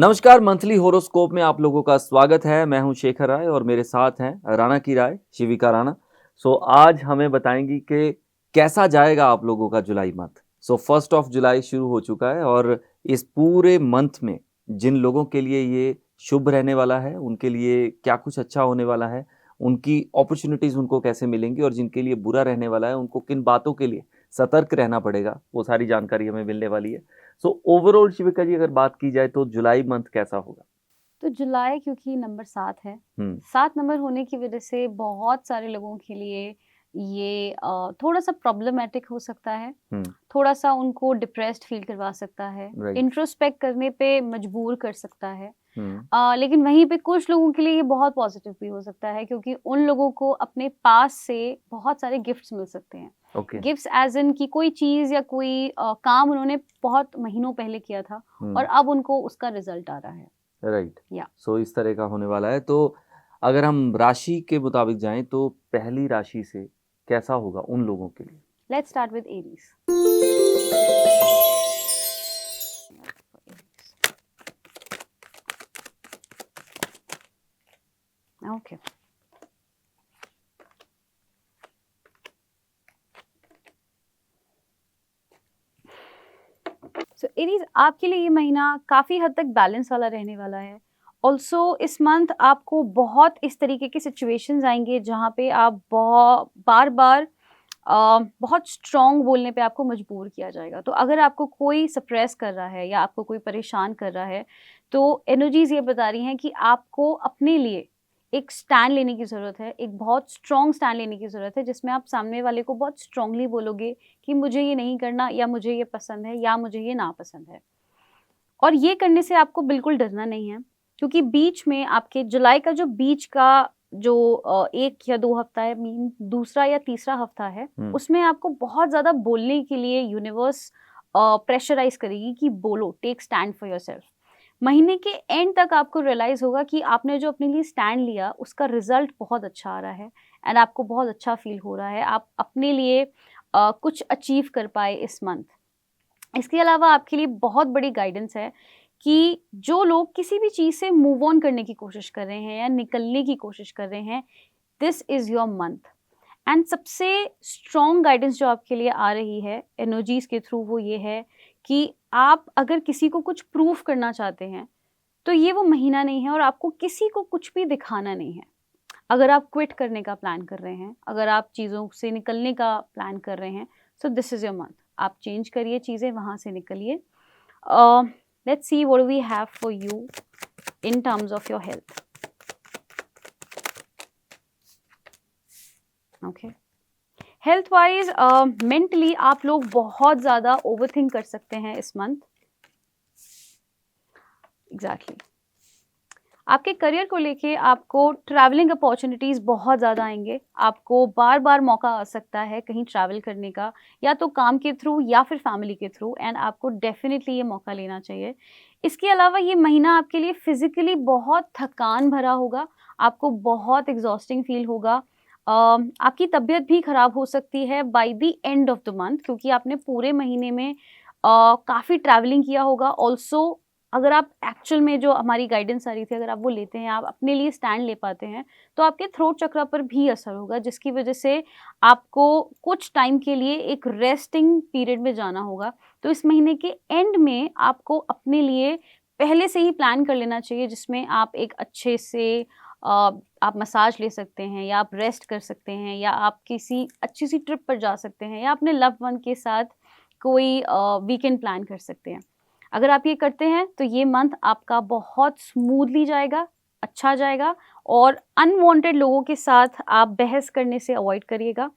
नमस्कार, monthly horoscope में आप लोगों का स्वागत है। मैं हूं शेखर राय और मेरे साथ हैं राणा की राय, शिविका राणा। आज हमें बताएंगी कि कैसा जाएगा आप लोगों का जुलाई मंथ। 1 जुलाई शुरू हो चुका है और इस पूरे मंथ में जिन लोगों के लिए ये शुभ रहने वाला है, उनके लिए क्या कुछ अच्छा होने वाला है, उनकी अपॉर्चुनिटीज उनको कैसे मिलेंगी और जिनके लिए बुरा रहने वाला है, उनको किन बातों के लिए सतर्क रहना पड़ेगा, वो सारी जानकारी हमें मिलने वाली है। ओवरऑल शिविका जी, अगर बात की जाए तो जुलाई मंथ कैसा होगा? तो जुलाई क्योंकि नंबर 7 है, 7 नंबर होने की वजह से बहुत सारे लोगों के लिए ये थोड़ा-सा प्रॉब्लमैटिक हो सकता है, थोड़ा-सा उनको डिप्रेस्ड फ़ील करवा सकता है, राइट। इंट्रोस्पेक्ट करने पे मजबूर कर सकता है। हम्म। लेकिन वहीं पे कुछ लोगों के लिए ये बहुत पॉज़िटिव भी हो सकता है क्योंकि उन लोगों को अपने पास से बहुत सारे गिफ्ट्स मिल सकते हैं। ओके। गिफ्ट्स ऐज़ इन कि कोई चीज़ या कोई काम उन्होंने बहुत महीनों पहले किया था और अब उनको उसका रिज़ल्ट आ रहा है। राइट। या इस तरह का होने वाला है। तो अगर हम राशि के मुताबिक जाएं तो पहली राशि से कैसा होगा उन लोगों के लिए? Let's start with Aries. Okay. So Aries, आपके लिए ये महीना काफ़ी हद तक बैलेंस वाला रहने वाला है। ऑल्सो इस मंथ आपको बहुत इस तरीके के सिचुएशंस आएँगे जहाँ पे आप बार-बार बहुत स्ट्रॉन्ग बोलने पे आपको मजबूर किया जाएगा। तो अगर आपको कोई सप्रेस कर रहा है या आपको कोई परेशान कर रहा है, तो एनर्जीज़ ये बता रही हैं कि आपको अपने लिए एक स्टैंड लेने की ज़रूरत है, एक बहुत स्ट्रॉन्ग स्टैंड लेने की ज़रूरत है, जिसमें आप सामने वाले को बहुत स्ट्रॉन्गली बोलोगे कि मुझे ये नहीं करना या मुझे ये पसंद है या मुझे ये नापसंद है। और ये करने से आपको बिल्कुल डरना नहीं है, क्योंकि बीच में आपके जुलाई का जो बीच का जो 1 या 2 हफ्ता है, मीन दूसरा या तीसरा हफ्ता है, उसमें आपको बहुत ज़्यादा बोलने के लिए यूनिवर्स प्रेशराइज़ करेगी कि बोलो, टेक स्टैंड फॉर योरसेल्फ। महीने के एंड तक आपको रियलाइज़ होगा कि आपने जो अपने लिए स्टैंड लिया, उसका रिज़ल्ट बहुत अच्छा आ रहा है एंड आपको बहुत अच्छा फ़ील हो रहा है। आप अपने लिए कुछ अचीव कर पाए इस मंथ। इसके अलावा आपके लिए बहुत बड़ी गाइडेंस है कि जो लोग किसी भी चीज़ से मूव ऑन करने की कोशिश कर रहे हैं या निकलने की कोशिश कर रहे हैं, this is your month. And सबसे स्ट्रॉन्ग गाइडेंस जो आपके लिए आ रही है एनर्जीज़ के थ्रू, वो ये है कि आप अगर किसी को कुछ प्रूफ करना चाहते हैं, तो ये वो महीना नहीं है और आपको किसी को कुछ भी दिखाना नहीं है। अगर आप क्विट करने का प्लान कर रहे हैं, अगर आप चीज़ों से निकलने का प्लान कर रहे हैं, so this is your month. आप चेंज करिए चीज़ें, वहाँ से निकलिए। Let's see what we have for you in terms of your health. Okay. Health wise mentally आप लोग बहुत ज़्यादा ओवरथिंक कर सकते हैं इस मंथ। एग्जैक्टली। आपके करियर को लेके आपको ट्रैवलिंग अपॉर्चुनिटीज़ बहुत ज़्यादा आएँगे। आपको बार-बार मौका आ सकता है कहीं ट्रैवल करने का, या तो काम के थ्रू या फिर फैमिली के थ्रू, एंड आपको डेफ़िनिटली ये मौका लेना चाहिए। इसके अलावा ये महीना आपके लिए फ़िज़िकली बहुत थकान भरा होगा, आपको बहुत एग्ज़ॉस्टिंग फ़ील होगा। आपकी तबीयत भी ख़राब हो सकती है bye the end of the month, क्योंकि आपने पूरे महीने में काफ़ी ट्रैवलिंग किया होगा। ऑल्सो अगर आप एक्चुअल में जो हमारी गाइडेंस आ रही थी, अगर आप वो लेते हैं, आप अपने लिए स्टैंड ले पाते हैं, तो आपके थ्रोट चक्रा पर भी असर होगा, जिसकी वजह से आपको कुछ टाइम के लिए एक रेस्टिंग पीरियड में जाना होगा। तो इस महीने के एंड में आपको अपने लिए पहले से ही प्लान कर लेना चाहिए, जिसमें आप एक अच्छे से आप मसाज ले सकते हैं, या आप रेस्ट कर सकते हैं, या आप किसी अच्छी सी ट्रिप पर जा सकते हैं, या अपने लव्ड वन के साथ कोई वीकेंड प्लान कर सकते हैं। अगर आप ये करते हैं तो ये मंथ आपका बहुत स्मूथली जाएगा, अच्छा जाएगा। और अनवांटेड लोगों के साथ आप बहस करने से अवॉइड करिएगा,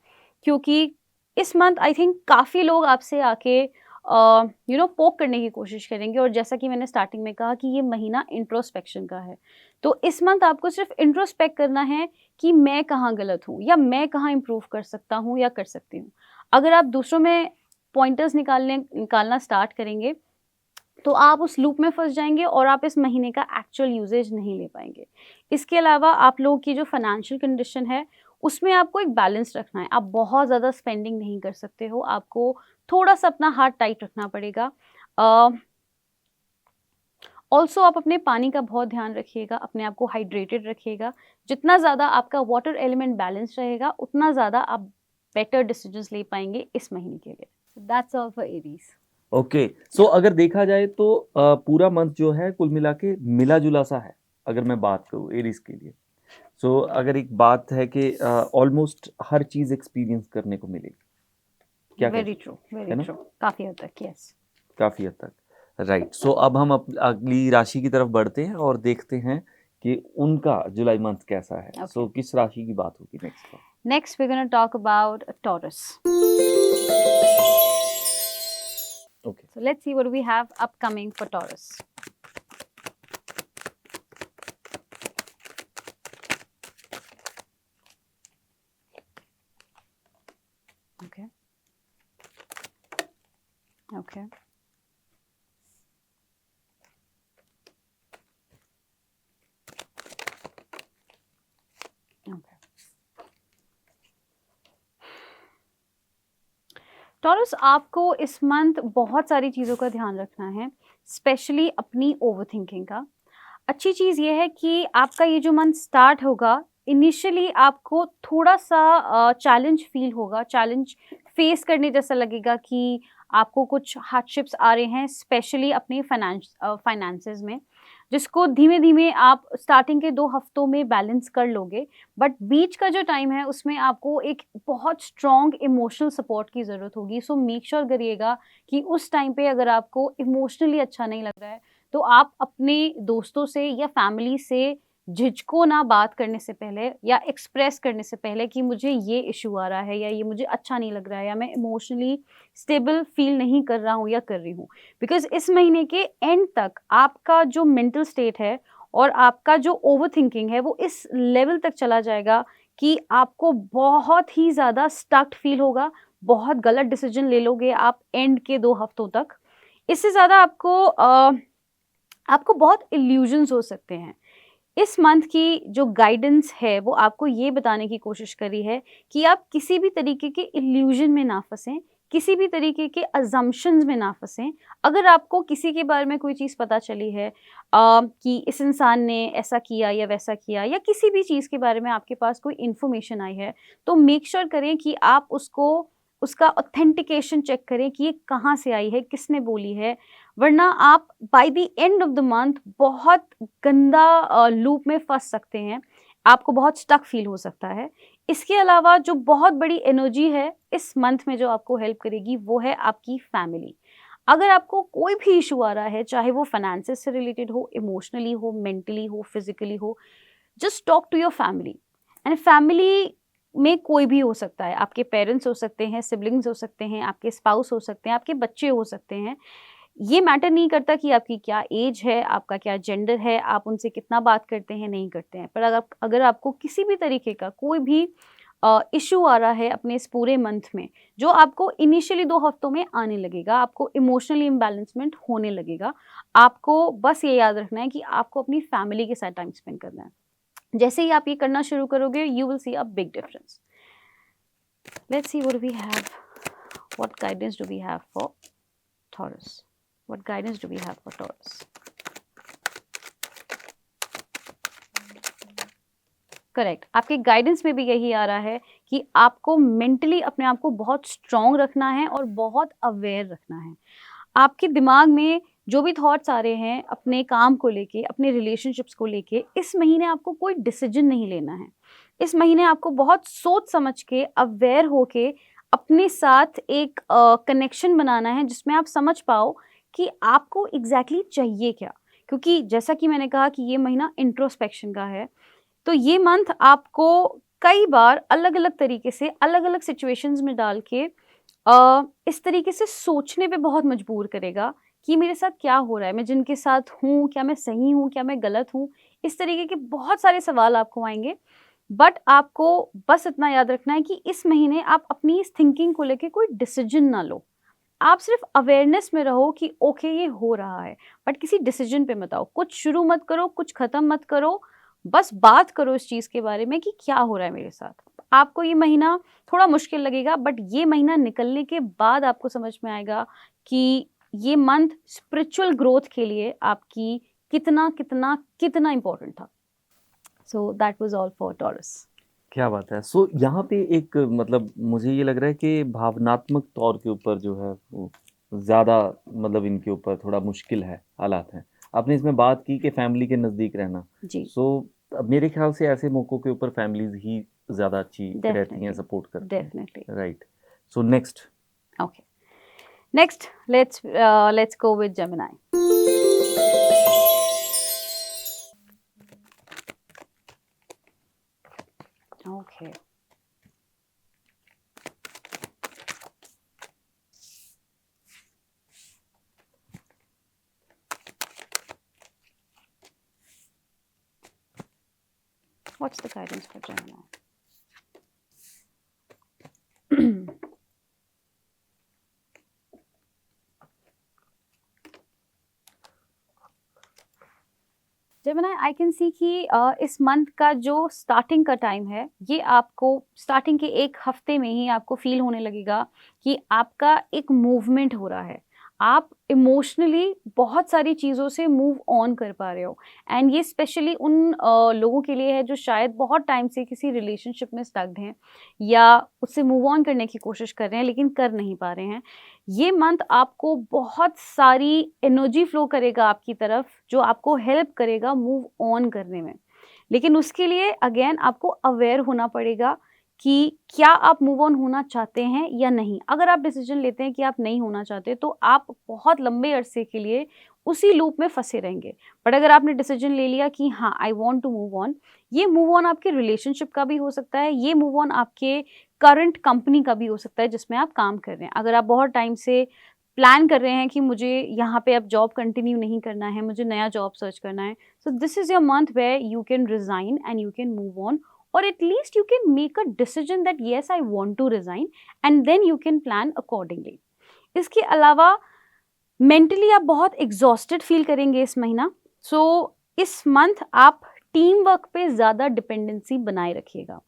क्योंकि इस मंथ आई थिंक काफ़ी लोग आपसे आके पोक करने की कोशिश करेंगे। और जैसा कि मैंने स्टार्टिंग में कहा कि ये महीना इंट्रोस्पेक्शन का है, तो इस मंथ आपको सिर्फ इंट्रोस्पेक्ट करना है कि मैं कहाँ गलत हूँ या मैं कहाँ इम्प्रूव कर सकता हूँ या कर सकती हूँ। अगर आप दूसरों में पॉइंटर्स निकालना स्टार्ट करेंगे, तो आप उस लूप में फँस जाएँगे और आप इस महीने का एक्चुअल यूसेज नहीं ले पाएँगे। इसके अलावा आप लोगों की जो फाइनेंशियल कंडीशन है, उसमें आपको एक बैलेंस रखना है। आप बहुत ज़्यादा स्पेंडिंग नहीं कर सकते हो, आपको थोड़ा-सा अपना हाथ टाइट रखना पड़ेगा। अ ऑल्सो आप अपने पानी का बहुत ध्यान रखिएगा, अपने आप को हाइड्रेटेड रखिएगा। जितना ज़्यादा आपका वाटर एलिमेंट बैलेंस रहेगा, उतना ज़्यादा आप बेटर डिसीजंस ले पाएंगे इस महीने के लिए। That's all for Aries. Okay, so अगर देखा जाए तो पूरा मंथ जो है कुल मिला के मिला जुला सा है, अगर मैं बात करूँ एरीज के लिए। सो अगर एक बात है कि ऑलमोस्ट हर चीज एक्सपीरियंस करने को मिलेगी, क्या वेरी कहते ट्रू, है वेरी ना? ट्रू, काफ़ी हद तक, यस। काफी हद तक, राइट। सो अब हम अगली राशि की तरफ बढ़ते हैं और देखते हैं कि उनका जुलाई मंथ कैसा है। Okay. सो किस राशि की बात होगी नेक्स्ट पर? Next, we're going to talk about Taurus. Okay, So let's see what we have upcoming for Taurus. Okay. Okay. Okay. Taurus, आपको इस मंथ बहुत सारी चीज़ों का ध्यान रखना है, स्पेशली अपनी ओवरथिंकिंग का। अच्छी चीज़ ये है कि आपका ये जो मंथ स्टार्ट होगा, इनिशियली आपको थोड़ा सा चैलेंज फील होगा, चैलेंज फेस करने जैसा लगेगा कि आपको कुछ हार्डशिप्स आ रहे हैं, स्पेशली अपने फाइनेंसेस में, जिसको धीमे धीमे आप स्टार्टिंग के 2 हफ्तों में बैलेंस कर लोगे। बट बीच का जो टाइम है उसमें आपको एक बहुत स्ट्रॉन्ग इमोशनल सपोर्ट की ज़रूरत होगी। सो मेक श्योर करिएगा कि उस टाइम पे अगर आपको इमोशनली अच्छा नहीं लग रहा है, तो आप अपने दोस्तों से या फैमिली से झिझको ना बात करने से पहले या एक्सप्रेस करने से पहले कि मुझे ये इशू आ रहा है या ये मुझे अच्छा नहीं लग रहा है या मैं इमोशनली स्टेबल फील नहीं कर रहा हूँ या कर रही हूँ। बिकॉज इस महीने के एंड तक आपका जो मेंटल स्टेट है और आपका जो ओवर थिंकिंग है वो इस लेवल तक चला जाएगा कि आपको बहुत ही ज़्यादा स्टक्ड फील होगा, बहुत गलत डिसीजन ले लोगे आप एंड के 2 हफ्तों तक। इससे ज़्यादा आपको बहुत इल्यूजन्स हो सकते हैं। इस मंथ की जो गाइडेंस है वो आपको ये बताने की कोशिश करी है कि आप किसी भी तरीके के इल्यूजन में ना फंसें, किसी भी तरीके के अजम्पशंस में ना फंसें। अगर आपको किसी के बारे में कोई चीज़ पता चली है कि इस इंसान ने ऐसा किया या वैसा किया या किसी भी चीज़ के बारे में आपके पास कोई इन्फॉर्मेशन आई है, तो मेक श्योर करें कि आप उसका ऑथेंटिकेशन चेक करें कि ये कहाँ से आई है, किसने बोली है। वरना आप bye the end of the month बहुत गंदा लूप में फंस सकते हैं, आपको बहुत स्टक फील हो सकता है। इसके अलावा जो बहुत बड़ी एनर्जी है इस मंथ में जो आपको हेल्प करेगी वो है आपकी फैमिली। अगर आपको कोई भी इशू आ रहा है, चाहे वो फाइनेंसेस से रिलेटेड हो, इमोशनली हो, मेंटली हो, फिजिकली हो, just talk to your family. And family में कोई भी हो सकता है, आपके पेरेंट्स हो सकते हैं, सिबलिंग्स हो सकते हैं, आपके स्पाउस हो सकते हैं, आपके बच्चे हो सकते हैं। ये मैटर नहीं करता कि आपकी क्या एज है, आपका क्या जेंडर है, आप उनसे कितना बात करते हैं, नहीं करते हैं। पर अगर आपको किसी भी तरीके का कोई भी इशू आ रहा है अपने इस पूरे मंथ में, जो आपको इनिशियली 2 हफ्तों में आने लगेगा, आपको इमोशनली इम्बैलेंसमेंट होने लगेगा, आपको बस ये याद रखना है कि आपको अपनी फैमिली के साथ टाइम स्पेंड करना है। जैसे ही आप ये करना शुरू करोगे, you will see a big difference. Let's see what we have, what guidance do we have for Taurus. What guidance do we have for Taurus? Correct, आपके गाइडेंस में भी यही आ रहा है कि आपको मेंटली अपने आप को बहुत स्ट्रॉन्ग रखना है और बहुत अवेयर रखना है। आपके दिमाग में जो भी थॉट्स आ रहे हैं अपने काम को लेके, अपने रिलेशनशिप्स को लेके, इस महीने आपको कोई डिसीजन नहीं लेना है। इस महीने आपको बहुत सोच समझ के, अवेयर होके अपने साथ एक कनेक्शन बनाना है जिसमें आप समझ पाओ कि आपको एग्जैक्टली चाहिए क्या। क्योंकि जैसा कि मैंने कहा कि ये महीना इंट्रोस्पेक्शन का है, तो ये मंथ आपको कई बार अलग अलग तरीके से, अलग अलग सिचुएशंस में डाल के इस तरीके से सोचने पे बहुत मजबूर करेगा कि मेरे साथ क्या हो रहा है, मैं जिनके साथ हूँ, क्या मैं सही हूँ, क्या मैं गलत हूँ। इस तरीके के बहुत सारे सवाल आपको आएंगे। बट आपको बस इतना याद रखना है कि इस महीने आप अपनी इस थिंकिंग को लेके कोई डिसीजन ना लो। आप सिर्फ अवेयरनेस में रहो कि ओके ये हो रहा है, बट किसी डिसीजन पे मत आओ। कुछ शुरू मत करो, कुछ खत्म मत करो, बस बात करो इस चीज़ के बारे में कि क्या हो रहा है मेरे साथ। आपको ये महीना थोड़ा मुश्किल लगेगा, बट ये महीना निकलने के बाद आपको समझ में आएगा कि ये मंथ स्पिरिचुअल ग्रोथ के लिए आपकी कितना कितना कितना इम्पोर्टेंट था. So that was all for taurus. क्या बात है। सो यहाँ पे एक मतलब मुझे ये लग रहा है कि भावनात्मक तौर के ऊपर जो है वो ज़्यादा मतलब इनके ऊपर थोड़ा मुश्किल है, हालात हैं। आपने इसमें बात की कि फैमिली के नज़दीक रहना। जी. सो मेरे ख्याल से ऐसे मौक़ों के ऊपर फैमिलीज़ ही ज़्यादा अच्छी रहती हैं, डेफिनेटली. सपोर्ट करती हैं। Definitely. Right. So next. Okay. Next, let's go with Gemini. Okay. What's the guidance for Gemini? Gemini, I can see कि इस मंथ का जो स्टार्टिंग का टाइम है, ये आपको स्टार्टिंग के एक हफ्ते में ही आपको फील होने लगेगा कि आपका एक मूवमेंट हो रहा है. आप इमोशनली बहुत सारी चीज़ों से मूव ऑन कर पा रहे हो. एंड ये स्पेशली उन लोगों के लिए है जो शायद बहुत टाइम से किसी रिलेशनशिप में स्टक्ड हैं या उससे मूव ऑन करने की कोशिश कर रहे हैं लेकिन कर नहीं पा रहे हैं. ये मंथ आपको बहुत सारी एनर्जी फ्लो करेगा आपकी तरफ, जो आपको हेल्प करेगा मूव ऑन करने में. लेकिन उसके लिए अगेन आपको अवेयर होना पड़ेगा कि क्या आप मूव ऑन होना चाहते हैं या नहीं. अगर आप डिसीजन लेते हैं कि आप नहीं होना चाहते तो आप बहुत लंबे अरसे के लिए उसी लूप में फंसे रहेंगे. बट अगर आपने डिसीजन ले लिया कि हाँ, I want to move on, ये मूव ऑन आपके रिलेशनशिप का भी हो सकता है, ये मूव ऑन आपके करंट कंपनी का भी हो सकता है जिसमें आप काम कर रहे हैं. अगर आप बहुत टाइम से प्लान कर रहे हैं कि मुझे यहाँ पे अब जॉब कंटिन्यू नहीं करना है, मुझे नया जॉब सर्च करना है, so this is your month where you can resign and you can move on, or at least you can make a decision that yes, I want to resign, and then you can plan accordingly. इसके अलावा mentally आप बहुत exhausted feel करेंगे इस महीना. सो इस month आप team work पे ज़्यादा डिपेंडेंसी बनाए रखिएगा,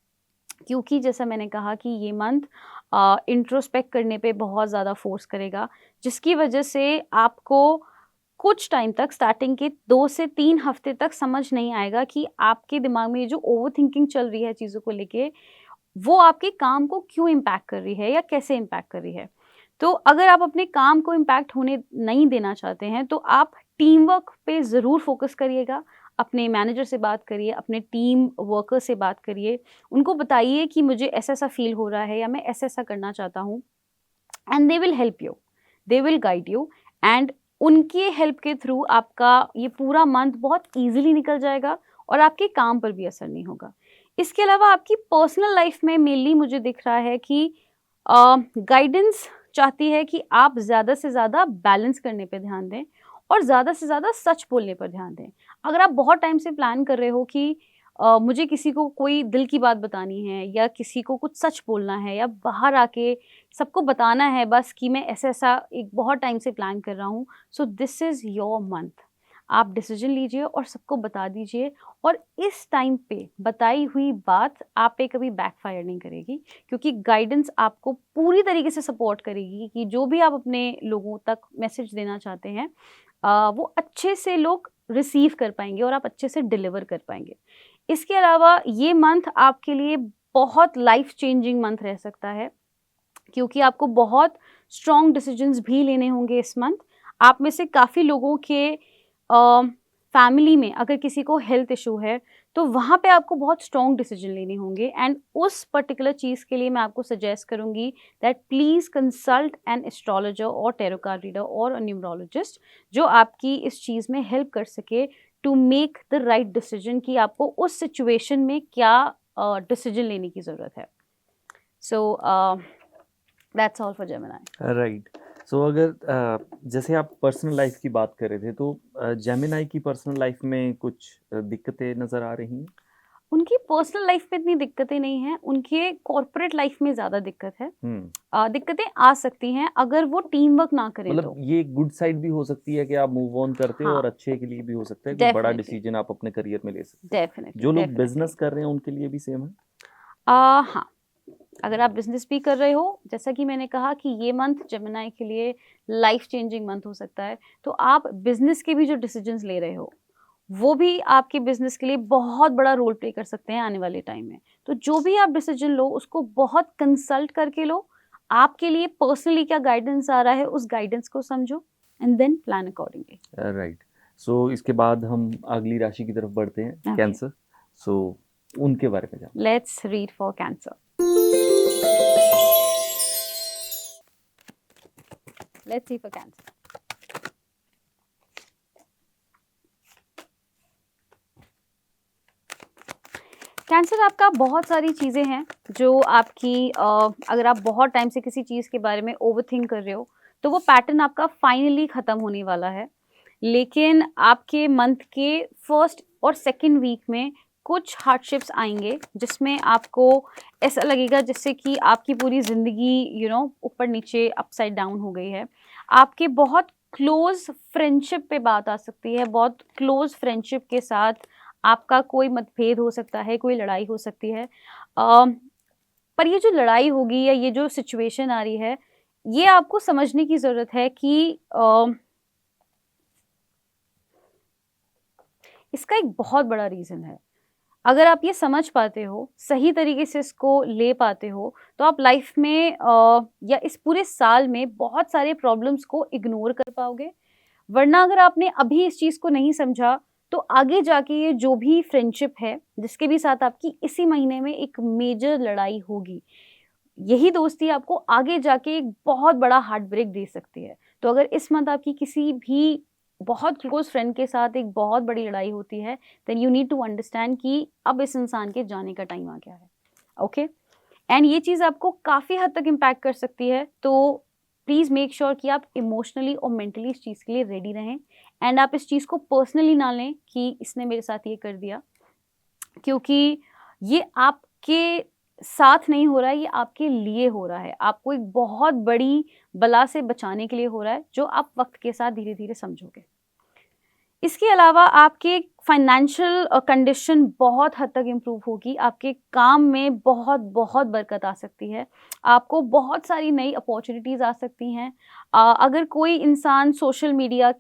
क्योंकि जैसा मैंने कहा कि ये मंथ इंट्रोस्पेक्ट करने पे बहुत ज़्यादा फोर्स करेगा, जिसकी वजह से आपको कुछ टाइम तक, स्टार्टिंग के 2 से 3 हफ्ते तक समझ नहीं आएगा कि आपके दिमाग में ये जो ओवर थिंकिंग चल रही है चीज़ों को लेके, वो आपके काम को क्यों इम्पैक्ट कर रही है या कैसे इम्पैक्ट कर रही है. तो अगर आप अपने काम को इम्पैक्ट होने नहीं देना चाहते हैं तो आप टीम वर्क पे ज़रूर फोकस करिएगा. अपने मैनेजर से बात करिए, अपने टीम वर्कर से बात करिए, उनको बताइए कि मुझे ऐसा ऐसा फील हो रहा है या मैं ऐसा ऐसा करना चाहता हूँ. And they will help you, they will guide you, and उनके हेल्प के थ्रू आपका ये पूरा मंथ बहुत इजीली निकल जाएगा और आपके काम पर भी असर नहीं होगा. इसके अलावा आपकी पर्सनल लाइफ में मेनली मुझे दिख रहा है कि गाइडेंस चाहती है कि आप ज़्यादा से ज़्यादा बैलेंस करने पे ध्यान दें और ज़्यादा से ज़्यादा सच बोलने पर ध्यान दें. अगर आप बहुत टाइम से प्लान कर रहे हो कि मुझे किसी को कोई दिल की बात बतानी है या किसी को कुछ सच बोलना है या बाहर आके सबको बताना है बस कि मैं ऐसा ऐसा एक बहुत टाइम से प्लान कर रहा हूँ, सो दिस इज़ योर मंथ. आप डिसीजन लीजिए और सबको बता दीजिए, और इस टाइम पे बताई हुई बात आप पे कभी बैकफायर नहीं करेगी, क्योंकि गाइडेंस आपको पूरी तरीके से सपोर्ट करेगी कि जो भी आप अपने लोगों तक मैसेज देना चाहते हैं वो अच्छे से लोग रिसीव कर पाएंगे और आप अच्छे से डिलीवर कर पाएंगे. इसके अलावा ये मंथ आपके लिए बहुत लाइफ चेंजिंग मंथ रह सकता है, क्योंकि आपको बहुत स्ट्रॉन्ग डिसीजंस भी लेने होंगे इस मंथ. आप में से काफ़ी लोगों के फैमिली में अगर किसी को हेल्थ इशू है तो वहाँ पे आपको बहुत स्ट्रॉन्ग डिसीजन लेने होंगे, एंड उस पर्टिकुलर चीज़ के लिए मैं आपको सजेस्ट करूँगी that please consult an astrologer और टैरो कार्ड रीडर और अ न्यूमरोलॉजिस्ट, जो आपकी इस चीज़ में हेल्प कर सके to make the right decision कि आपको उस सिचुएशन में क्या डिसीजन लेने की ज़रूरत है. So that's all for Gemini. Right. So अगर जैसे आप पर्सनल लाइफ की बात कर रहे थे, तो जेमिनाई की पर्सनल लाइफ में कुछ दिक्कतें नज़र आ रही हैं? उनकी पर्सनल लाइफ में इतनी दिक्कतें नहीं हैं, उनके कॉर्पोरेट लाइफ में ज़्यादा दिक्कत है. दिक्कतें आ सकती हैं अगर वो टीम वर्क ना करें तो. मतलब ये गुड साइड भी हो सकती है कि आप मूव ऑन करते हो, हाँ, और अच्छे के लिए भी हो सकता है कि बड़ा डेफिनेटली, डिसीजन आप अपने करियर में ले सकते हैं. डेफिनेटली, जो लोग डेफिनेटली. बिजनेस कर रहे हैं उनके लिए भी सेम है? हाँ, अगर आप बिजनेस भी कर रहे हो, जैसा कि मैंने कहा कि ये मंथ जेमिनी के लिए लाइफ चेंजिंग मंथ हो सकता है, तो आप बिजनेस के भी जो डिसीजंस ले रहे हो वो भी आपके बिजनेस के लिए बहुत बड़ा रोल प्ले कर सकते हैं आने वाले टाइम में। तो जो भी आप डिसीजन लो उसको बहुत कंसल्ट करके लो। आपके लिए पर्सनली क्या गाइडेंस आ रहा है उस गाइडेंस को समझो and then plan accordingly. Right. So इसके बाद हम अगली राशि की तरफ बढ़ते हैं, Okay. कैंसर। सो उनके बारे में जान। Let's read for cancer. Let's see for cancer. Cancer आपका बहुत सारी चीज़ें हैं जो आपकी अगर आप बहुत टाइम से किसी चीज़ के बारे में ओवरथिंक कर रहे हो तो वो पैटर्न आपका फाइनली ख़त्म होने वाला है। लेकिन आपके मंथ के फर्स्ट और सेकंड वीक में कुछ हार्डशिप्स आएंगे जिसमें आपको ऐसा लगेगा जैसे कि आपकी पूरी ज़िंदगी ऊपर नीचे अपसाइड डाउन हो गई है। आपके बहुत क्लोज फ्रेंडशिप पे बात आ सकती है। बहुत क्लोज फ्रेंडशिप के साथ आपका कोई मतभेद हो सकता है, कोई लड़ाई हो सकती है। पर ये जो लड़ाई होगी या ये जो सिचुएशन आ रही है, ये आपको समझने की ज़रूरत है कि इसका एक बहुत बड़ा रीज़न है। अगर आप ये समझ पाते हो, सही तरीके से इसको ले पाते हो, तो आप लाइफ में या इस पूरे साल में बहुत सारे प्रॉब्लम्स को इग्नोर कर पाओगे। वरना अगर आपने अभी इस चीज़ को नहीं समझा, तो आगे जाके ये जो भी फ्रेंडशिप है, जिसके भी साथ आपकी इसी महीने में एक मेजर लड़ाई होगी, यही दोस्ती आपको आगे जाके एक बहुत बड़ा हार्ट ब्रेक दे सकती है। तो अगर इस मंथ आपकी किसी भी बहुत क्लोज़ फ्रेंड के साथ एक बहुत बड़ी लड़ाई होती है, then you need to understand कि अब इस इंसान के जाने का टाइम आ गया है। ओके? एंड ये चीज़ आपको काफ़ी हद तक इम्पैक्ट कर सकती है। तो प्लीज़ मेक श्योर कि आप इमोशनली और मेंटली इस चीज़ के लिए रेडी रहें एंड आप इस चीज़ को पर्सनली ना लें कि इसने मेरे साथ ये कर दिया, क्योंकि ये आपके साथ नहीं हो रहा है, ये आपके लिए हो रहा है। आपको एक बहुत बड़ी बला से बचाने के लिए हो रहा है, जो आप वक्त के साथ धीरे-धीरे समझोगे। इसके अलावा आपके फाइनेंशियल कंडीशन बहुत हद तक इम्प्रूव होगी। आपके काम में बहुत बहुत बरकत आ सकती है। आपको बहुत सारी नई अपॉर्चुनिटीज़ आ सकती हैं। अगर कोई इंसान सोशल मीडिया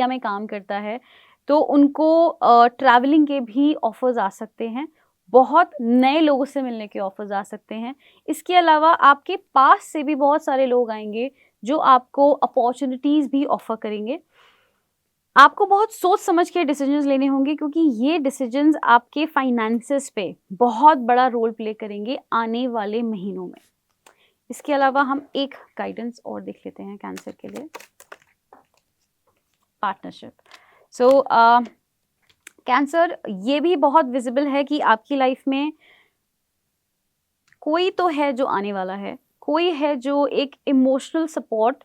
में काम करता है, तो उनको ट्रैवलिंग के भी ऑफ़र्स आ सकते हैं। बहुत नए लोगों से मिलने के ऑफ़र्स आ सकते हैं। इसके अलावा आपके पास से भी बहुत सारे लोग आएँगे, जो आपको अपॉर्चुनिटीज़ भी ऑफ़र करेंगे। आपको बहुत सोच समझ के डिसीजंस लेने होंगे, क्योंकि ये डिसीजंस आपके फाइनेंसेस पे बहुत बड़ा रोल प्ले करेंगे आने वाले महीनों में। इसके अलावा हम एक गाइडेंस और देख लेते हैं कैंसर के लिए, पार्टनरशिप। सो कैंसर, ये भी बहुत विजिबल है कि आपकी लाइफ में कोई तो है जो आने वाला है, कोई है जो एक इमोशनल सपोर्ट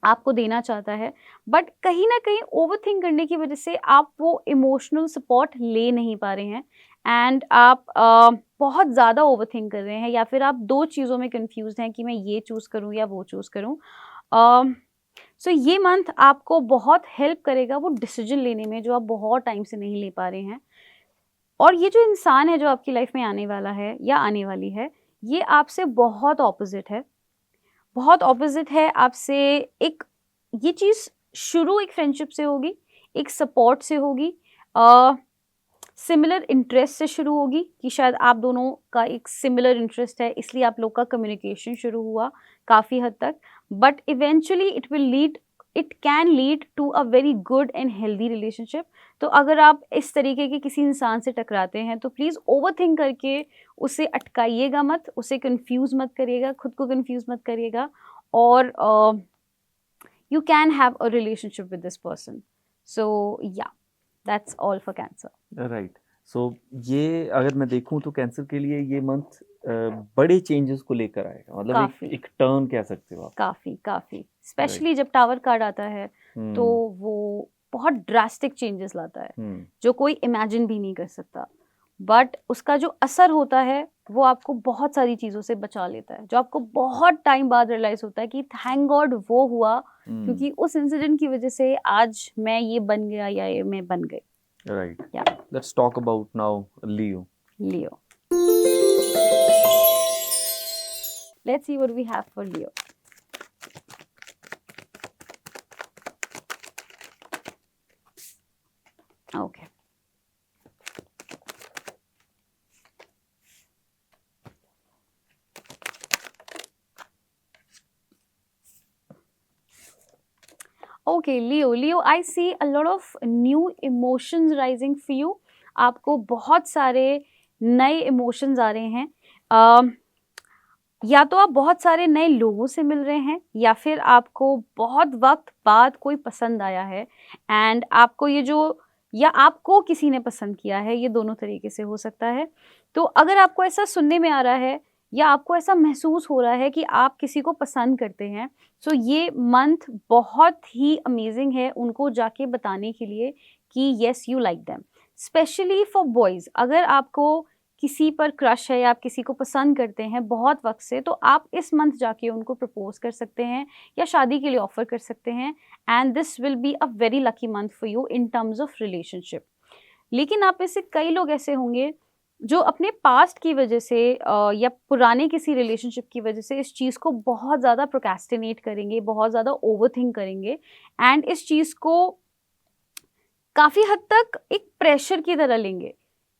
आपको देना चाहता है, बट कहीं न कहीं ओवरथिंक करने की वजह से आप वो इमोशनल सपोर्ट ले नहीं पा रहे हैं एंड आप बहुत ज़्यादा ओवरथिंक कर रहे हैं, या फिर आप 2 चीज़ों में कन्फ्यूज़्ड हैं कि मैं ये चूज़ करूँ या वो चूज़ करूँ। सो ये मंथ आपको बहुत हेल्प करेगा वो डिसीजन लेने में, जो आप बहुत टाइम से नहीं ले पा रहे हैं। और ये जो इंसान है जो आपकी लाइफ में आने वाला है या आने वाली है, ये आपसे बहुत ऑपोज़िट है। बहुत ऑपोज़िट है आपसे। एक ये चीज़ शुरू एक फ्रेंडशिप से होगी, एक सपोर्ट से होगी, सिमिलर इंटरेस्ट से शुरू होगी कि शायद आप दोनों का एक सिमिलर इंटरेस्ट है, इसलिए आप लोग का कम्युनिकेशन शुरू हुआ काफ़ी हद तक। But eventually it can lead to a very good and healthy relationship. तो अगर आप इस तरीके के किसी इंसान से टकराते हैं, तो प्लीज़ ओवरथिंक करके उसे अटकाइएगा मत, उसे कन्फ्यूज़ मत करिएगा, खुद को कन्फ्यूज़ मत करिएगा, और you can have a relationship with this person. So yeah, that's all for cancer. Right. So ये अगर मैं देखूं तो कैंसर के लिए ये मंथ बड़े चेंजेस को लेकर आएगा, मतलब काफी। एक टर्न कह सकते हो आप। काफ़ी स्पेशली जब टावर कार्ड आता है, तो वो बहुत ड्रास्टिक चेंजेस लाता है, जो कोई इमेजिन भी नहीं कर सकता। बट उसका जो असर होता है वो आपको बहुत सारी चीज़ों से बचा लेता है, जो आपको बहुत टाइम बाद रियलाइज़ होता है कि थैंक गॉड वो हुआ, क्योंकि उस इंसिडेंट की वजह से आज मैं ये बन गया या ये मैं बन गई। राइट। या let's talk about now Leo. Leo, let's see what we have for Leo. Okay okay Leo, I see a lot of new emotions rising for you. आपको बहुत सारे नए इमोशंस आ रहे हैं। या तो आप बहुत सारे नए लोगों से मिल रहे हैं, या फिर आपको बहुत वक्त बाद कोई पसंद आया है एंड आपको ये जो, या आपको किसी ने पसंद किया है, ये दोनों तरीके से हो सकता है। तो अगर आपको ऐसा सुनने में आ रहा है या आपको ऐसा महसूस हो रहा है कि आप किसी को पसंद करते हैं, सो ये मंथ बहुत ही अमेजिंग है उनको जाके बताने के लिए कि yes you like them. Specially for boys, अगर आपको किसी पर क्रश है या आप किसी को पसंद करते हैं बहुत वक्त से, तो आप इस मंथ जाके उनको प्रपोज कर सकते हैं या शादी के लिए ऑफर कर सकते हैं, and this will be a very lucky month for you in terms of relationship. लेकिन आप में से कई लोग ऐसे होंगे जो अपने पास्ट की वजह से या पुराने किसी रिलेशनशिप की वजह से इस चीज़ को बहुत ज़्यादा प्रोक्रेस्टिनेट करेंगे, बहुत ज़्यादा ओवरथिंक करेंगे, एंड इस चीज़ को काफ़ी हद तक एक प्रेशर की तरह लेंगे,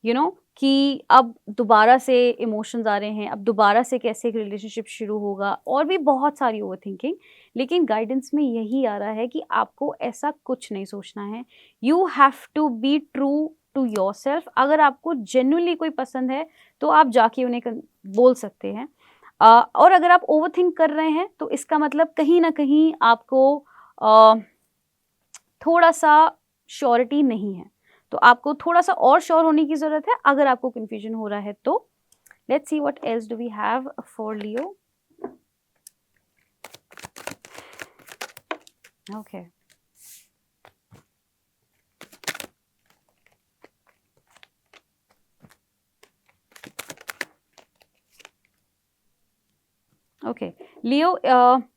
यू नो, कि अब दोबारा से इमोशंस आ रहे हैं, अब दोबारा से कैसे एक रिलेशनशिप शुरू होगा, और भी बहुत सारी ओवरथिंकिंग। लेकिन गाइडेंस में यही आ रहा है कि आपको ऐसा कुछ नहीं सोचना है। You have to be true to yourself. अगर आपको जेन्युइनली कोई पसंद है तो आप जाके उन्हें बोल सकते हैं। और अगर आप ओवरथिंक कर रहे हैं तो इसका मतलब कहीं ना कहीं आपको थोड़ा सा श्योरिटी नहीं है, तो आपको थोड़ा सा और श्योर होने की ज़रूरत है अगर आपको कन्फ्यूजन हो रहा है तो। Let's see what else do we have for Leo. Okay, okay Leo,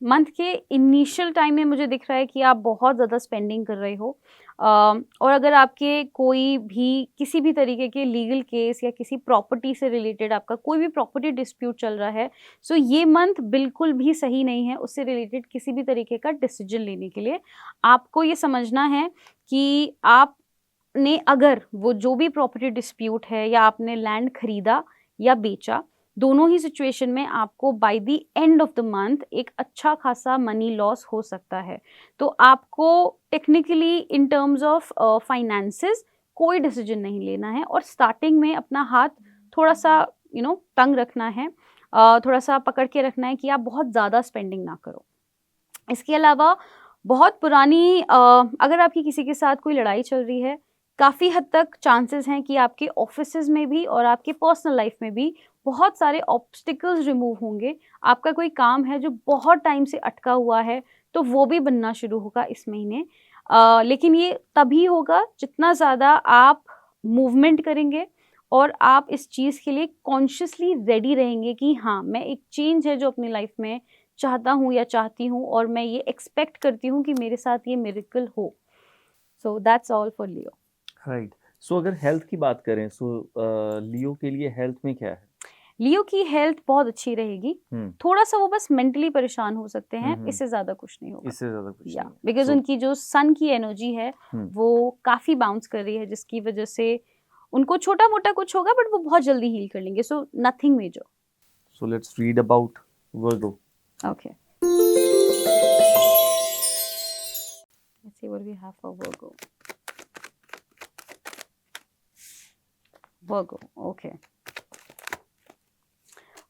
month के इनिशियल टाइम में मुझे दिख रहा है कि आप बहुत ज़्यादा स्पेंडिंग कर रहे हो, और अगर आपके कोई भी किसी भी तरीके के लीगल केस या किसी प्रॉपर्टी से रिलेटेड आपका कोई भी प्रॉपर्टी डिस्प्यूट चल रहा है, सो ये मंथ बिल्कुल भी सही नहीं है उससे रिलेटेड किसी भी तरीके का डिसीजन लेने के लिए। आपको ये समझना है कि आपने अगर वो जो भी प्रॉपर्टी डिस्प्यूट है या आपने लैंड खरीदा या बेचा, दोनों ही सिचुएशन में आपको bye the end of the month एक अच्छा खासा मनी लॉस हो सकता है। तो आपको technically in terms of finances कोई डिसीजन नहीं लेना है, और स्टार्टिंग में अपना हाथ थोड़ा सा तंग रखना है, थोड़ा सा पकड़ के रखना है कि आप बहुत ज़्यादा स्पेंडिंग ना करो। इसके अलावा बहुत पुरानी अगर आपकी किसी के साथ कोई लड़ाई चल रही है, काफ़ी हद तक चांसेस हैं कि आपके ऑफिसेज में भी और आपके पर्सनल लाइफ में भी बहुत सारे ऑब्स्टिकल्स रिमूव होंगे। आपका कोई काम है जो बहुत टाइम से अटका हुआ है, तो वो भी बनना शुरू होगा इस महीने। लेकिन ये तभी होगा जितना ज़्यादा आप मूवमेंट करेंगे और आप इस चीज़ के लिए कॉन्शियसली रेडी रहेंगे कि हाँ, मैं एक चेंज है जो अपनी लाइफ में चाहता हूँ या चाहती हूँ, और मैं ये एक्सपेक्ट करती हूँ कि मेरे साथ ये मिरेकल हो। So that's all for Leo. Right. So अगर हेल्थ की बात करें, सो लियो के लिए हेल्थ में क्या है? लियो की हेल्थ बहुत अच्छी रहेगी। थोड़ा सा वो बस मेंटली परेशान हो सकते हैं, इससे ज्यादा कुछ नहीं होगा। इससे ज्यादा कुछ या नहीं है। बिकॉज So, उनकी जो सन की एनर्जी है वो काफी बाउंस कर रही है, जिसकी वजह से उनको छोटा मोटा कुछ होगा बट वो बहुत जल्दी हील कर लेंगे। So nothing major. so let's read about Virgo. ओके, let's see what we have for Virgo. Virgo, okay.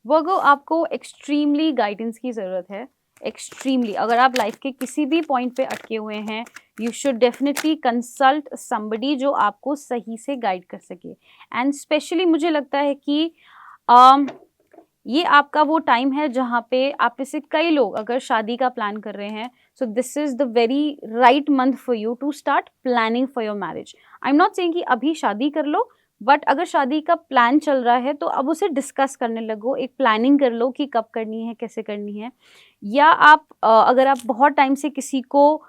Virgo, आपको एक्सट्रीमली गाइडेंस की ज़रूरत है। एक्सट्रीमली, अगर आप लाइफ के किसी भी पॉइंट पे अटके हुए हैं, you should definitely consult somebody जो आपको सही से गाइड कर सके। एंड स्पेशली मुझे लगता है कि ये आपका वो टाइम है जहाँ पे आप में से कई लोग अगर शादी का प्लान कर रहे हैं, so this is the very right month for you to start planning for your marriage. I am not saying कि अभी शादी कर लो, बट अगर शादी का प्लान चल रहा है तो अब उसे डिस्कस करने लगो, एक प्लानिंग कर लो कि कब करनी है, कैसे करनी है। या आप अगर आप बहुत टाइम से किसी को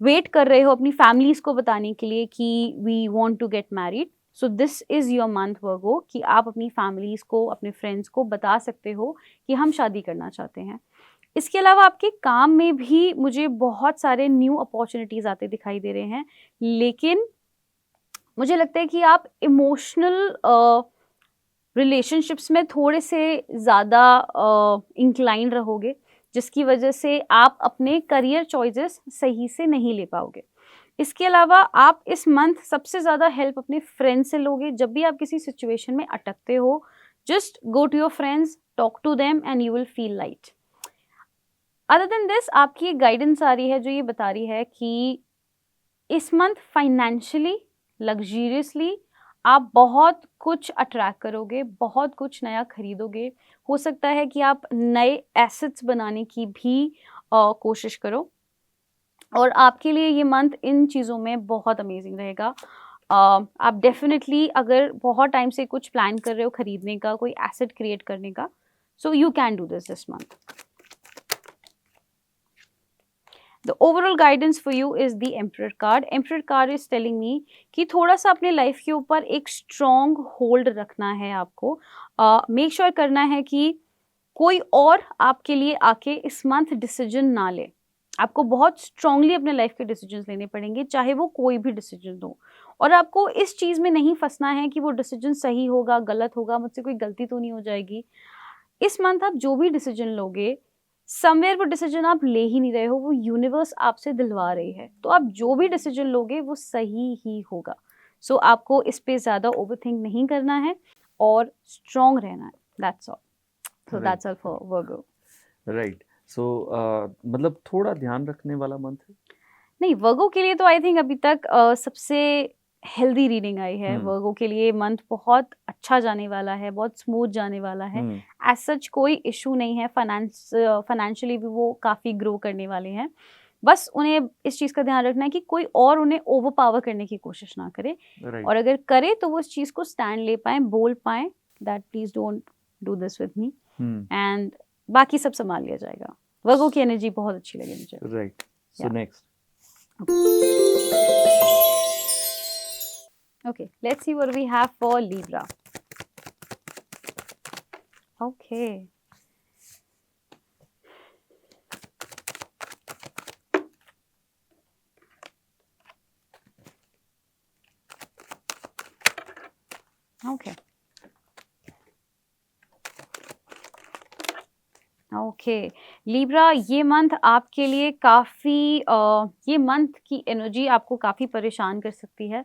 वेट कर रहे हो अपनी फैमिलीज़ को बताने के लिए कि we want to get married, so this is your month Virgo, कि आप अपनी फैमिलीज़ को, अपने फ्रेंड्स को बता सकते हो कि हम शादी करना चाहते हैं। इसके अलावा आपके काम में भी मुझे बहुत सारे न्यू अपॉर्चुनिटीज़ आते दिखाई दे रहे हैं, लेकिन मुझे लगता है कि आप इमोशनल रिलेशनशिप्स में थोड़े से ज़्यादा इंक्लाइन रहोगे, जिसकी वजह से आप अपने करियर चॉइसेस सही से नहीं ले पाओगे। इसके अलावा आप इस मंथ सबसे ज़्यादा हेल्प अपने फ्रेंड से लोगे। जब भी आप किसी सिचुएशन में अटकते हो, just go to your friends, talk to them and you will feel light. Other than this, आपकी एक गाइडेंस आ रही है जो ये बता रही है कि इस मंथ फाइनेंशियली, लग्जरियसली आप बहुत कुछ अट्रैक्ट करोगे, बहुत कुछ नया खरीदोगे। हो सकता है कि आप नए एसेट्स बनाने की भी कोशिश करो, और आपके लिए ये मंथ इन चीज़ों में बहुत अमेजिंग रहेगा। आप डेफिनेटली अगर बहुत टाइम से कुछ प्लान कर रहे हो खरीदने का, कोई एसेट क्रिएट करने का, so you can do this month. The overall guidance for you is the Emperor card. Emperor card is telling me कि थोड़ा सा अपने लाइफ के ऊपर एक स्ट्रॉन्ग होल्ड रखना है आपको। मेक श्योर करना है कि कोई और आपके लिए आके इस मंथ डिसीजन ना ले। आपको बहुत स्ट्रांगली अपने लाइफ के डिसीजंस लेने पड़ेंगे, चाहे वो कोई भी डिसीजन हो। और आपको इस चीज़ में नहीं फंसना है कि वो डिसीजन सही होगा, गलत होगा, मुझसे कोई गलती तो नहीं हो जाएगी। इस मंथ आप जो भी डिसीजन लोगे, समवेयर वो डिसीजन आप ले ही नहीं रहे हो, वो यूनिवर्स आपसे दिलवा रही है। तो आप जो भी डिसीजन लोगे वो सही ही होगा। सो आपको इस पे ज़्यादा ओवरथिंक नहीं करना है और स्ट्रांग रहना है। That's all. So that's all for Virgo. Right. So मतलब थोड़ा ध्यान रखने वाला मंथ है। नहीं, वर्गो के लिए तो आई थिंक अभी तक सबसे हेल्दी रीडिंग आई है। वर्गो के लिए मंथ बहुत अच्छा जाने वाला है, बहुत स्मूथ जाने वाला है। एज सच कोई इशू नहीं है, फाइनेंशियली भी वो काफ़ी ग्रो करने वाले हैं। बस उन्हें इस चीज़ का ध्यान रखना है कि कोई और उन्हें ओवर पावर करने की कोशिश ना करे, और अगर करे तो वो इस चीज़ को स्टैंड ले पाए, बोल पाए that please don't do this with me, and बाकी सब संभाल लिया जाएगा। वर्गो की एनर्जी बहुत अच्छी लगी मुझे। Right. So next. Okay, let's see what we have for Libra. Okay. Okay. Okay Libra, ये मंथ आपके लिए काफ़ी ये मंथ की एनर्जी आपको काफ़ी परेशान कर सकती है।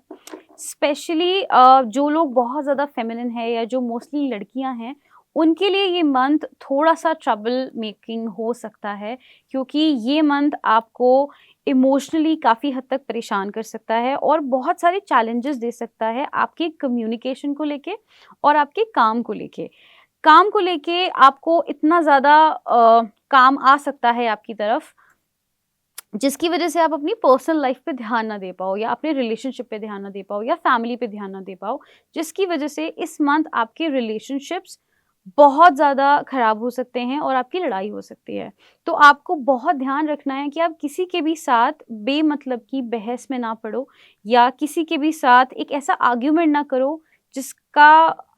स्पेशली जो लोग बहुत ज़्यादा फेमिनिन है या जो मोस्टली लड़कियां हैं, उनके लिए ये मंथ थोड़ा सा ट्रबल मेकिंग हो सकता है, क्योंकि ये मंथ आपको इमोशनली काफ़ी हद तक परेशान कर सकता है और बहुत सारे चैलेंजेस दे सकता है आपके कम्युनिकेशन को लेके और आपके काम को लेके। काम को लेके आपको इतना ज़्यादा काम आ सकता है आपकी तरफ, जिसकी वजह से आप अपनी पर्सनल लाइफ पे ध्यान ना दे पाओ, या अपने रिलेशनशिप पे ध्यान ना दे पाओ, या फैमिली पे ध्यान ना दे पाओ, जिसकी वजह से इस मंथ आपके रिलेशनशिप्स बहुत ज़्यादा खराब हो सकते हैं और आपकी लड़ाई हो सकती है। तो आपको बहुत ध्यान रखना है कि आप किसी के भी साथ बेमतलब की बहस में ना पड़ो, या किसी के भी साथ एक ऐसा आर्ग्यूमेंट ना करो जिसका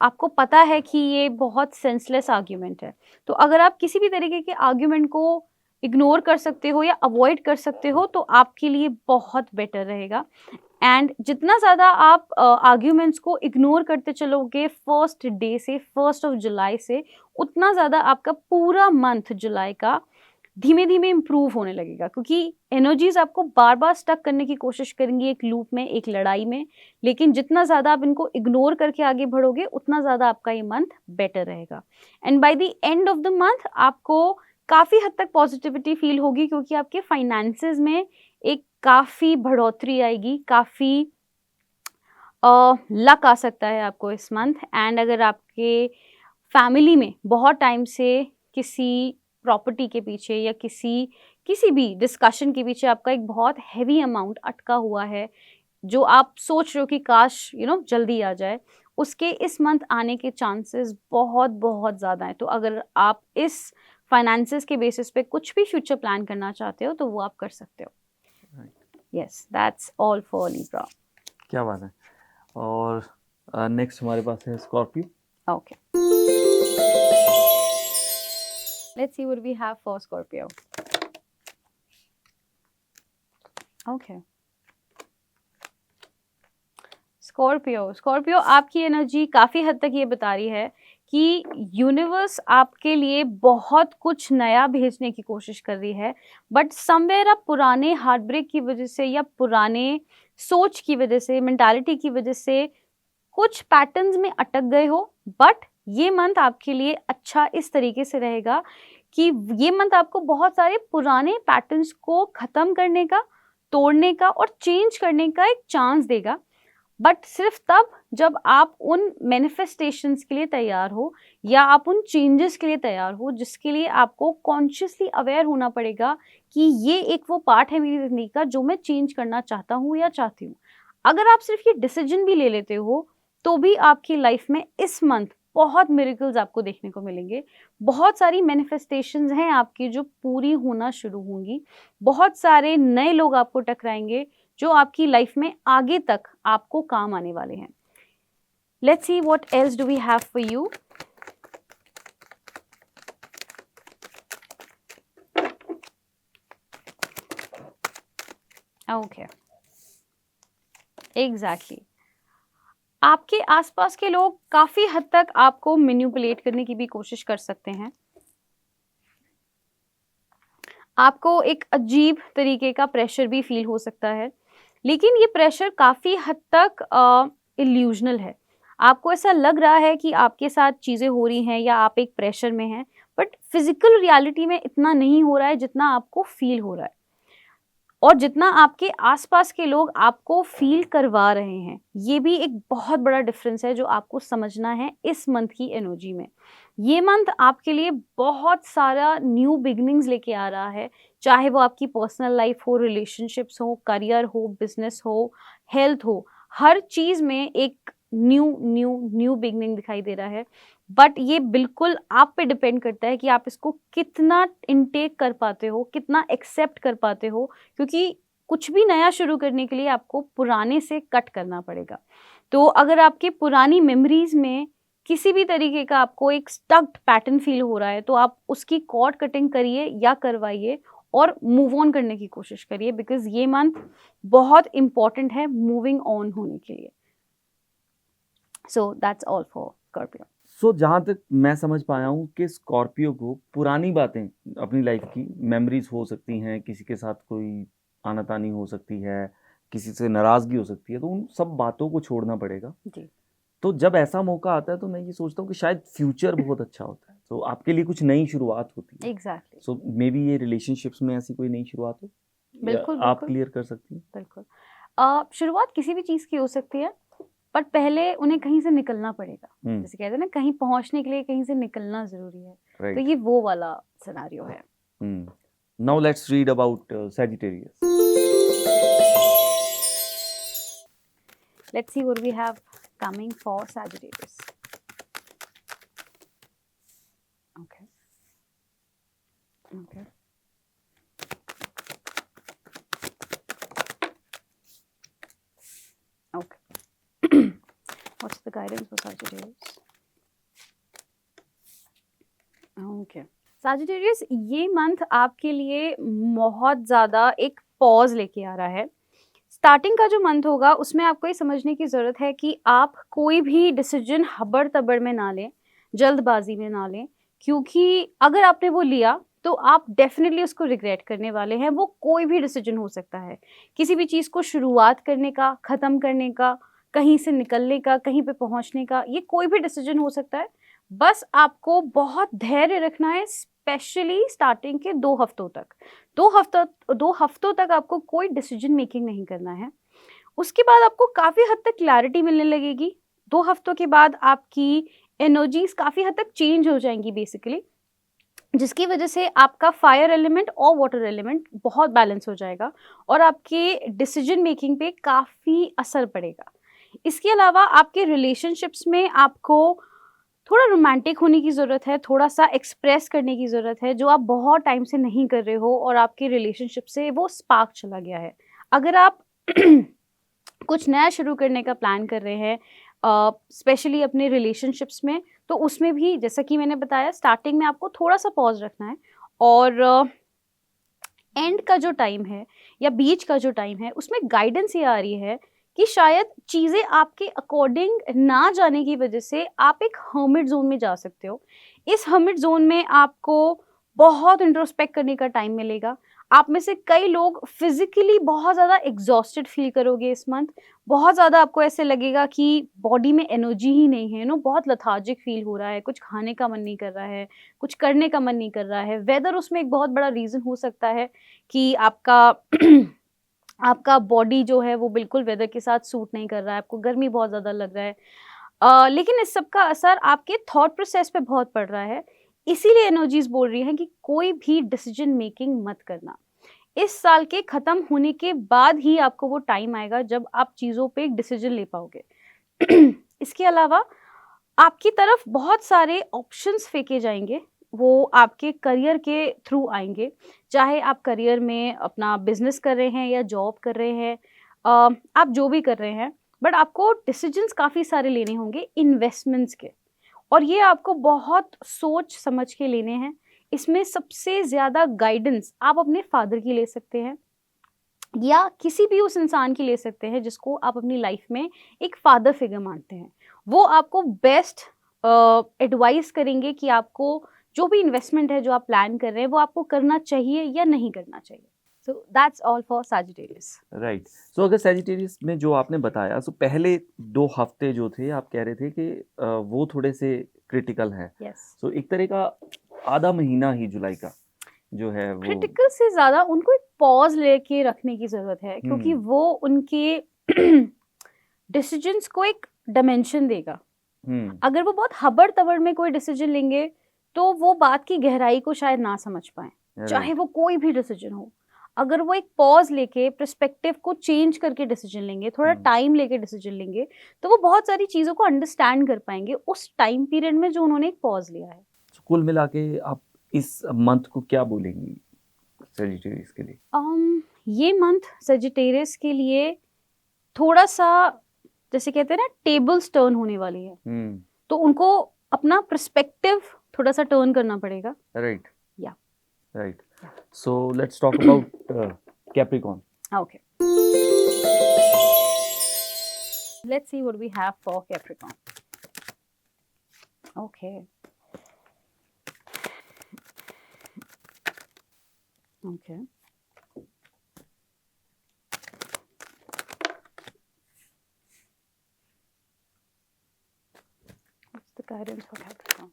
आपको पता है कि ये बहुत सेंसलेस आर्ग्यूमेंट है। तो अगर आप किसी भी तरीके के आर्ग्यूमेंट को इग्नोर कर सकते हो या अवॉइड कर सकते हो तो आपके लिए बहुत बेटर रहेगा। एंड जितना ज़्यादा आप आर्ग्यूमेंट्स को इग्नोर करते चलोगे फर्स्ट डे से, 1 जुलाई से, उतना ज़्यादा आपका पूरा मंथ जुलाई का धीमे धीमे इम्प्रूव होने लगेगा, क्योंकि एनर्जीज आपको बार बार स्टक करने की कोशिश करेंगी एक लूप में, एक लड़ाई में। लेकिन जितना ज़्यादा आप इनको इग्नोर करके आगे बढ़ोगे, उतना ज़्यादा आपका ये मंथ बेटर रहेगा। And by the end of the month आपको काफ़ी हद तक पॉजिटिविटी फील होगी, क्योंकि आपके फाइनेंसेस में एक काफ़ी बढ़ोतरी आएगी, काफ़ी लक आ सकता है आपको इस मंथ। एंड अगर आपके फैमिली में बहुत टाइम से किसी प्रॉपर्टी के पीछे या किसी भी डिस्कशन के पीछे आपका एक बहुत हैवी अमाउंट अटका हुआ है, जो आप सोच रहे हो कि काश जल्दी आ जाए, उसके इस मंथ आने के चांसेस बहुत बहुत ज़्यादा हैं। तो अगर आप इस फाइनेंसेस के बेसिस पे कुछ भी फ्यूचर प्लान करना चाहते हो तो वो आप कर सकते हो। Yes, that's all for Libra. क्या बात है। और नेक्स्ट हमारे पास है Scorpio. Okay, let's see what we have for Scorpio. Okay. Scorpio आपकी एनर्जी काफ़ी हद तक ये बता रही है कि यूनिवर्स आपके लिए बहुत कुछ नया भेजने की कोशिश कर रही है, बट समवेयर आप पुराने हार्ट ब्रेक की वजह से या पुराने सोच की वजह से, मेंटालिटी की वजह से कुछ पैटर्न्स में अटक गए हो। बट ये मंथ आपके लिए अच्छा इस तरीके से रहेगा कि ये मंथ आपको बहुत सारे पुराने पैटर्न्स को ख़त्म करने का, तोड़ने का और चेंज करने का एक चांस देगा, बट सिर्फ तब जब आप उन मैनिफेस्टेशंस के लिए तैयार हो या आप उन चेंजेस के लिए तैयार हो जिसके लिए आपको कॉन्शियसली अवेयर होना पड़ेगा कि ये एक वो पार्ट है मेरी ज़िंदगी का जो मैं चेंज करना चाहता हूँ या चाहती हूँ। अगर आप सिर्फ ये डिसीजन भी ले लेते हो तो भी आपकी लाइफ में इस मंथ बहुत मिरेकल्स आपको देखने को मिलेंगे। बहुत सारी मैनिफेस्टेशंस हैं आपकी जो पूरी होना शुरू होंगी। बहुत सारे नए लोग आपको टकराएंगे जो आपकी लाइफ में आगे तक आपको काम आने वाले हैं। Let's see what else do we have for you. Okay, exactly. आपके आसपास के लोग काफी हद तक आपको मैनिपुलेट करने की भी कोशिश कर सकते हैं। आपको एक अजीब तरीके का प्रेशर भी फील हो सकता है, लेकिन ये प्रेशर काफ़ी हद तक इल्यूजनल है। आपको ऐसा लग रहा है कि आपके साथ चीज़ें हो रही हैं या आप एक प्रेशर में हैं, बट फिजिकल रियलिटी में इतना नहीं हो रहा है जितना आपको फील हो रहा है और जितना आपके आसपास के लोग आपको फील करवा रहे हैं। ये भी एक बहुत बड़ा डिफरेंस है जो आपको समझना है इस मंथ की एनर्जी में। ये मंथ आपके लिए बहुत सारा न्यू बिगनिंग्स लेके आ रहा है, चाहे वो आपकी पर्सनल लाइफ हो, रिलेशनशिप्स हो, करियर हो, बिजनेस हो, हेल्थ हो, हर चीज़ में एक न्यू बिगनिंग दिखाई दे रहा है। बट ये बिल्कुल आप पे डिपेंड करता है कि आप इसको कितना इनटेक कर पाते हो, कितना एक्सेप्ट कर पाते हो, क्योंकि कुछ भी नया शुरू करने के लिए आपको पुराने से कट करना पड़ेगा। तो अगर आपके पुरानी मेमोरीज में किसी भी तरीके का आपको एक स्टक्ड पैटर्न फील हो रहा है तो आप उसकी कॉर्ड कटिंग करिए या करवाइए और मूव ऑन करने की कोशिश करिए, बिकॉज ये मंथ बहुत इंपॉर्टेंट है मूविंग ऑन होने के लिए। So that's all for Scorpio. So जहाँ तक मैं समझ पाया हूँ कि स्कॉर्पियो को पुरानी बातें, अपनी लाइफ की मेमोरीज हो सकती हैं, किसी के साथ कोई आनातानी हो सकती है, किसी से नाराज़गी हो सकती है, तो उन सब बातों को छोड़ना पड़ेगा जी। तो जब ऐसा मौका आता है तो मैं ये सोचता हूँ कि शायद फ्यूचर बहुत अच्छा होता है, तो आपके लिए कुछ नई शुरुआत होती है। एग्जैक्टली। सो मे बी ये रिलेशनशिप्स में ऐसी कोई नई शुरुआत हो, बिल्कुल आप क्लियर कर सकती हैं। बिल्कुल। शुरुआत किसी भी चीज़ की हो सकती है, बट पहले उन्हें कहीं से निकलना पड़ेगा। जैसे कहते हैं ना, कहीं पहुंचने के लिए कहीं से निकलना जरूरी है। तो ये वो वाला सिनेरियो है। Now let's read about Sagittarius. Let's see what we have coming for Sagittarius. Okay okay okay. What's the guidance for Sagittarius? Okay. Sagittarius, ये मंथ आपके लिए बहुत ज़्यादा एक पॉज लेके आ रहा है। स्टार्टिंग का जो मंथ होगा उसमें आपको ये समझने की ज़रूरत है कि आप कोई भी डिसीजन हबड़ तबड़ में ना लें, जल्दबाजी में ना लें, क्योंकि अगर आपने वो लिया तो आप डेफिनेटली उसको रिग्रेट करने वाले हैं। वो कोई भी डिसीजन हो सकता है, किसी भी चीज़ को शुरुआत करने का, ख़त्म करने का, कहीं से निकलने का, कहीं पे पहुंचने का, ये कोई भी डिसीजन हो सकता है। बस आपको बहुत धैर्य रखना है, स्पेशली स्टार्टिंग के 2 हफ्तों तक। 2 हफ्तों तक आपको कोई डिसीजन मेकिंग नहीं करना है। उसके बाद आपको काफ़ी हद तक क्लैरिटी मिलने लगेगी। 2 हफ्तों के बाद आपकी एनर्जीज काफ़ी हद तक चेंज हो जाएंगी बेसिकली, जिसकी वजह से आपका फायर एलिमेंट और वाटर एलिमेंट बहुत बैलेंस हो जाएगा और आपके डिसीजन मेकिंग पे काफ़ी असर पड़ेगा। इसके अलावा आपके रिलेशनशिप्स में आपको थोड़ा रोमांटिक होने की ज़रूरत है, थोड़ा सा एक्सप्रेस करने की ज़रूरत है, जो आप बहुत टाइम से नहीं कर रहे हो और आपके रिलेशनशिप से वो स्पार्क चला गया है। अगर आप कुछ नया शुरू करने का प्लान कर रहे हैं, स्पेशली अपने रिलेशनशिप्स में, तो उसमें भी जैसा कि मैंने बताया स्टार्टिंग में आपको थोड़ा सा पॉज रखना है और एंड का जो टाइम है या बीच का जो टाइम है उसमें गाइडेंस ये आ रही है कि शायद चीज़ें आपके अकॉर्डिंग ना जाने की वजह से आप एक हर्मिट जोन में जा सकते हो। इस हर्मिट जोन में आपको बहुत इंट्रोस्पेक्ट करने का टाइम मिलेगा। आप में से कई लोग फिजिकली बहुत ज़्यादा एग्जॉस्टेड फील करोगे इस मंथ। बहुत ज़्यादा आपको ऐसे लगेगा कि बॉडी में एनर्जी ही नहीं है, बहुत लेथार्जिक फील हो रहा है, कुछ खाने का मन नहीं कर रहा है, कुछ करने का मन नहीं कर रहा है। वेदर उसमें एक बहुत बड़ा रीज़न हो सकता है कि आपका आपका बॉडी जो है वो बिल्कुल वेदर के साथ सूट नहीं कर रहा है, आपको गर्मी बहुत ज़्यादा लग रहा है। लेकिन इस सब का असर आपके थॉट प्रोसेस पे बहुत पड़ रहा है। इसीलिए एनर्जीज़ बोल रही हैं कि कोई भी डिसीजन मेकिंग मत करना। इस साल के खत्म होने के बाद ही आपको वो टाइम आएगा जब आप चीज़ों पे एक डिसीजन ले पाओगे। इसके अलावा आपकी तरफ बहुत सारे ऑप्शंस फेंके जाएंगे, वो आपके करियर के थ्रू आएंगे। चाहे आप करियर में अपना बिजनेस कर रहे हैं या जॉब कर रहे हैं, आप जो भी कर रहे हैं, बट आपको डिसीजंस काफ़ी सारे लेने होंगे इन्वेस्टमेंट्स के, और ये आपको बहुत सोच समझ के लेने हैं। इसमें सबसे ज़्यादा गाइडेंस आप अपने फादर की ले सकते हैं या किसी भी उस इंसान की ले सकते हैं जिसको आप अपनी लाइफ में एक फादर फिगर मानते हैं। वो आपको बेस्ट एडवाइस करेंगे कि आपको जो भी इन्वेस्टमेंट है जो आप प्लान कर रहे हैं वो आपको करना चाहिए या नहीं करना चाहिए। So that's all for Sagittarius. Right. So अगर सैजिटेरियस में जो आपने बताया, सो पहले 2 हफ्ते जो थे आप कह रहे थे कि वो थोड़े से क्रिटिकल हैं। यस, सो एक तरह का आधा महीना ही जुलाई का जो है वो क्रिटिकल से ज़्यादा उनको एक पॉज लेके रखने की ज़रूरत है, क्योंकि वो उनके डिसीजंस को एक डायमेंशन देगा। अगर वो बहुत हबड़ तबड़ में कोई डिसीजन लेंगे तो वो बात की गहराई को शायद ना समझ पाए, चाहे वो कोई भी डिसीजन हो। अगर वो एक पॉज लेके पर्सपेक्टिव को चेंज करके डिसीजन लेंगे, थोड़ा टाइम लेके डिसीजन लेंगे, तो वो बहुत सारी चीज़ों को अंडरस्टैंड कर पाएंगे उस टाइम पीरियड में जो उन्होंने एक पॉज लिया है। कुल मिला के आप इस मंथ को क्या बोलेंगी सैजिटेरियस के लिए? ये मंथ सजिटेरियस के लिए थोड़ा सा, जैसे कहते हैं ना, टेबल्स टर्न होने वाली है, तो उनको अपना पर्सपेक्टिव थोड़ा सा टर्न करना पड़ेगा। राइट। या right. So let's talk about Capricorn. Okay, let's see what we have for Capricorn. Okay, okay, what's the guidance for Capricorn?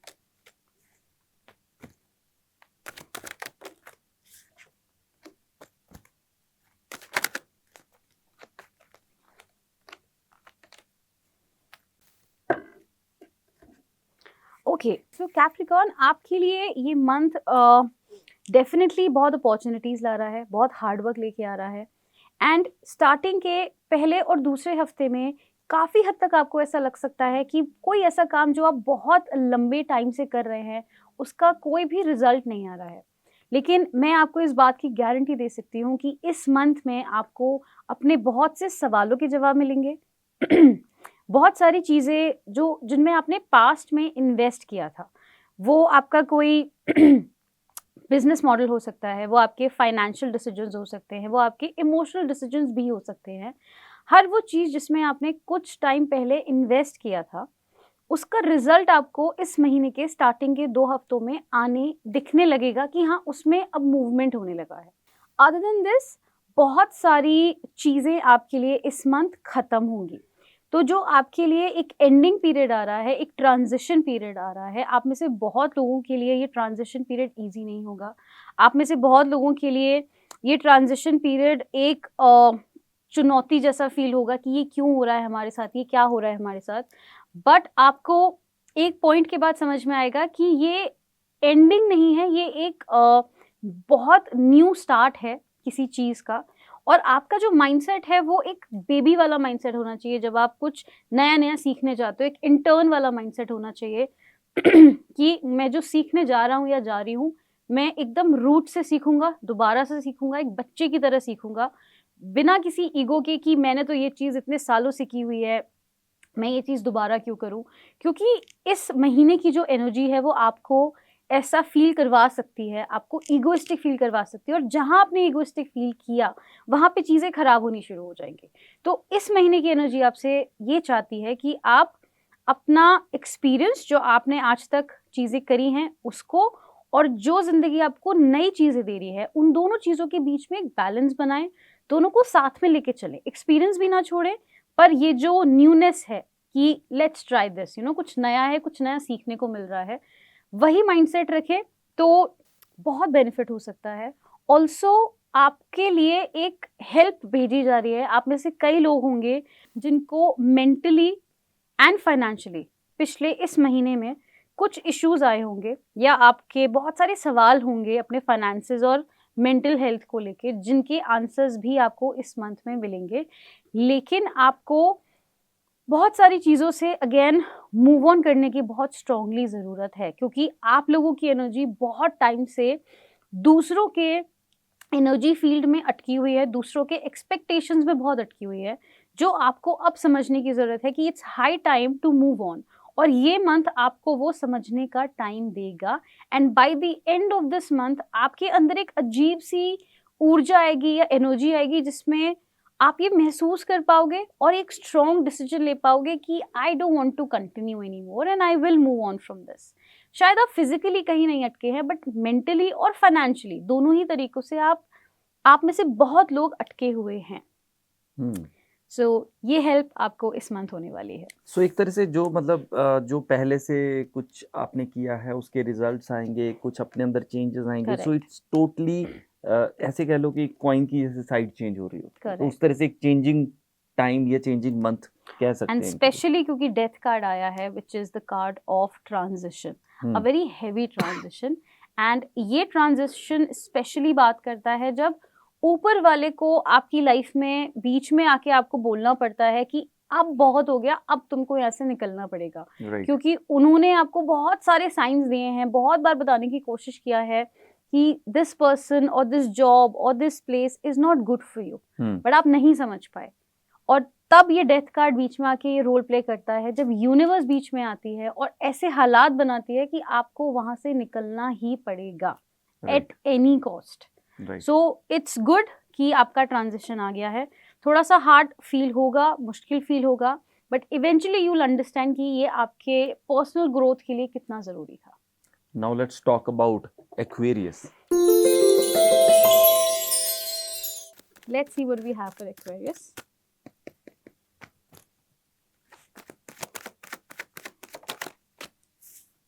Okay, so Capricorn, आपके लिए ये मंथ डेफिनेटली बहुत अपॉर्चुनिटीज़ ला रहा है, बहुत हार्ड वर्क लेके आ रहा है। एंड स्टार्टिंग के पहले और दूसरे हफ्ते में काफ़ी हद तक आपको ऐसा लग सकता है कि कोई ऐसा काम जो आप बहुत लंबे टाइम से कर रहे हैं उसका कोई भी रिजल्ट नहीं आ रहा है। लेकिन मैं आपको इस बात की गारंटी दे सकती हूँ कि इस मंथ में आपको अपने बहुत से सवालों के जवाब मिलेंगे। बहुत सारी चीज़ें जो जिनमें आपने पास्ट में इन्वेस्ट किया था, वो आपका कोई बिजनेस मॉडल हो सकता है, वो आपके फाइनेंशियल डिसीजंस हो सकते हैं, वो आपके इमोशनल डिसीजंस भी हो सकते हैं। हर वो चीज़ जिसमें आपने कुछ टाइम पहले इन्वेस्ट किया था, उसका रिजल्ट आपको इस महीने के स्टार्टिंग के 2 हफ्तों में आने दिखने लगेगा कि हाँ, उसमें अब मूवमेंट होने लगा है। अदर देन दिस, बहुत सारी चीज़ें आपके लिए इस मंथ ख़त्म होंगी। तो जो आपके लिए एक एंडिंग पीरियड आ रहा है, एक ट्रांजिशन पीरियड आ रहा है, आप में से बहुत लोगों के लिए ये ट्रांजिशन पीरियड ईजी नहीं होगा। आप में से बहुत लोगों के लिए ये ट्रांजिशन पीरियड एक चुनौती जैसा फील होगा कि ये क्यों हो रहा है हमारे साथ, ये क्या हो रहा है हमारे साथ। बट आपको एक पॉइंट के बाद समझ में आएगा कि ये एंडिंग नहीं है, ये एक बहुत न्यू स्टार्ट है किसी चीज़ का। और आपका जो माइंडसेट है वो एक बेबी वाला माइंडसेट होना चाहिए। जब आप कुछ नया नया सीखने जाते हो, एक इंटर्न वाला माइंडसेट होना चाहिए कि मैं जो सीखने जा रहा हूँ या जा रही हूँ, मैं एकदम रूट से सीखूंगा, दोबारा से सीखूंगा, एक बच्चे की तरह सीखूंगा, बिना किसी ईगो के कि मैंने तो ये चीज़ इतने सालों से की हुई है, मैं ये चीज़ दोबारा क्यों करूँ। क्योंकि इस महीने की जो एनर्जी है वो आपको ऐसा फील करवा सकती है, आपको ईगोइस्टिक फील करवा सकती है, और जहाँ आपने ईगोइस्टिक फील किया वहाँ पे चीज़ें खराब होनी शुरू हो जाएंगी। तो इस महीने की एनर्जी आपसे ये चाहती है कि आप अपना एक्सपीरियंस, जो आपने आज तक चीज़ें करी हैं उसको, और जो ज़िंदगी आपको नई चीज़ें दे रही है, उन दोनों चीज़ों के बीच में एक बैलेंस बनाएं, दोनों को साथ में लेके चलें। एक्सपीरियंस भी ना छोड़ें, पर ये जो न्यूनेस है कि लेट्स ट्राई दिस, कुछ नया है, कुछ नया सीखने को मिल रहा है, वही माइंडसेट रखें तो बहुत बेनिफिट हो सकता है। ऑल्सो आपके लिए एक हेल्प भेजी जा रही है। आप में से कई लोग होंगे जिनको मेंटली एंड फाइनेंशियली पिछले इस महीने में कुछ इश्यूज आए होंगे, या आपके बहुत सारे सवाल होंगे अपने फाइनेंसेस और मेंटल हेल्थ को लेके, जिनके आंसर्स भी आपको इस मंथ में मिलेंगे। लेकिन आपको बहुत सारी चीज़ों से अगेन मूव ऑन करने की बहुत स्ट्रांगली ज़रूरत है, क्योंकि आप लोगों की एनर्जी बहुत टाइम से दूसरों के एनर्जी फील्ड में अटकी हुई है, दूसरों के एक्सपेक्टेशंस में बहुत अटकी हुई है, जो आपको अब समझने की ज़रूरत है कि it's high time to move on. और ये मंथ आपको वो समझने का टाइम देगा, and by the end of this month आपके अंदर एक अजीब सी ऊर्जा आएगी या एनर्जी आएगी, जिसमें आप ये महसूस कर पाओगे और एक स्ट्रॉन्ग डिसीजन ले पाओगे कि I don't want to continue any more and I will move on from this. शायद आप फिजिकली कहीं नहीं अटके हैं, बट मेंटली और फाइनेंशियली दोनों ही तरीकों से आप में से बहुत लोग अटके हुए हैं। सो ये हेल्प आपको इस मंथ होने वाली है। सो एक तरह से जो मतलब जो पहले से कुछ आपने किया है उसके रिजल्ट्स आएंगे, कुछ अपने अंदर चेंजेस आएंगे। सो Correct. इट्स टोटली ऐसे कह लो कि कॉइन की जैसे साइड चेंज हो रही हो, तो Correct. उस तरह से एक चेंजिंग टाइम या चेंजिंग मंथ कह सकते एंड हैं इनको। स्पेशली क्योंकि डेथ कार्ड आया है, which is the card of transition, a very heavy transition. And ये ट्रांजिशन स्पेशली बात करता है जब ऊपर वाले को आपकी लाइफ में बीच में आके आपको बोलना पड़ता है कि अब बहुत हो गया, अब तुमको यहाँ से निकलना पड़ेगा। राइट। क्योंकि उन्होंने आपको बहुत सारे साइंस दिए हैं, बहुत बार बताने की कोशिश किया है कि दिस पर्सन और दिस जॉब और this place is not good for you, but आप नहीं समझ पाए। और तब ये डेथ कार्ड बीच में आके ये रोल प्ले करता है, जब यूनिवर्स बीच में आती है और ऐसे हालात बनाती है कि आपको वहां से निकलना ही पड़ेगा at any cost. So it's good कि आपका ट्रांजिशन आ गया है। थोड़ा सा हार्ड फील होगा, मुश्किल फील होगा, but eventually you will understand कि ये आपके पर्सनल ग्रोथ के लिए कितना जरूरी था। Now let's talk about Aquarius. Let's see what we have for Aquarius.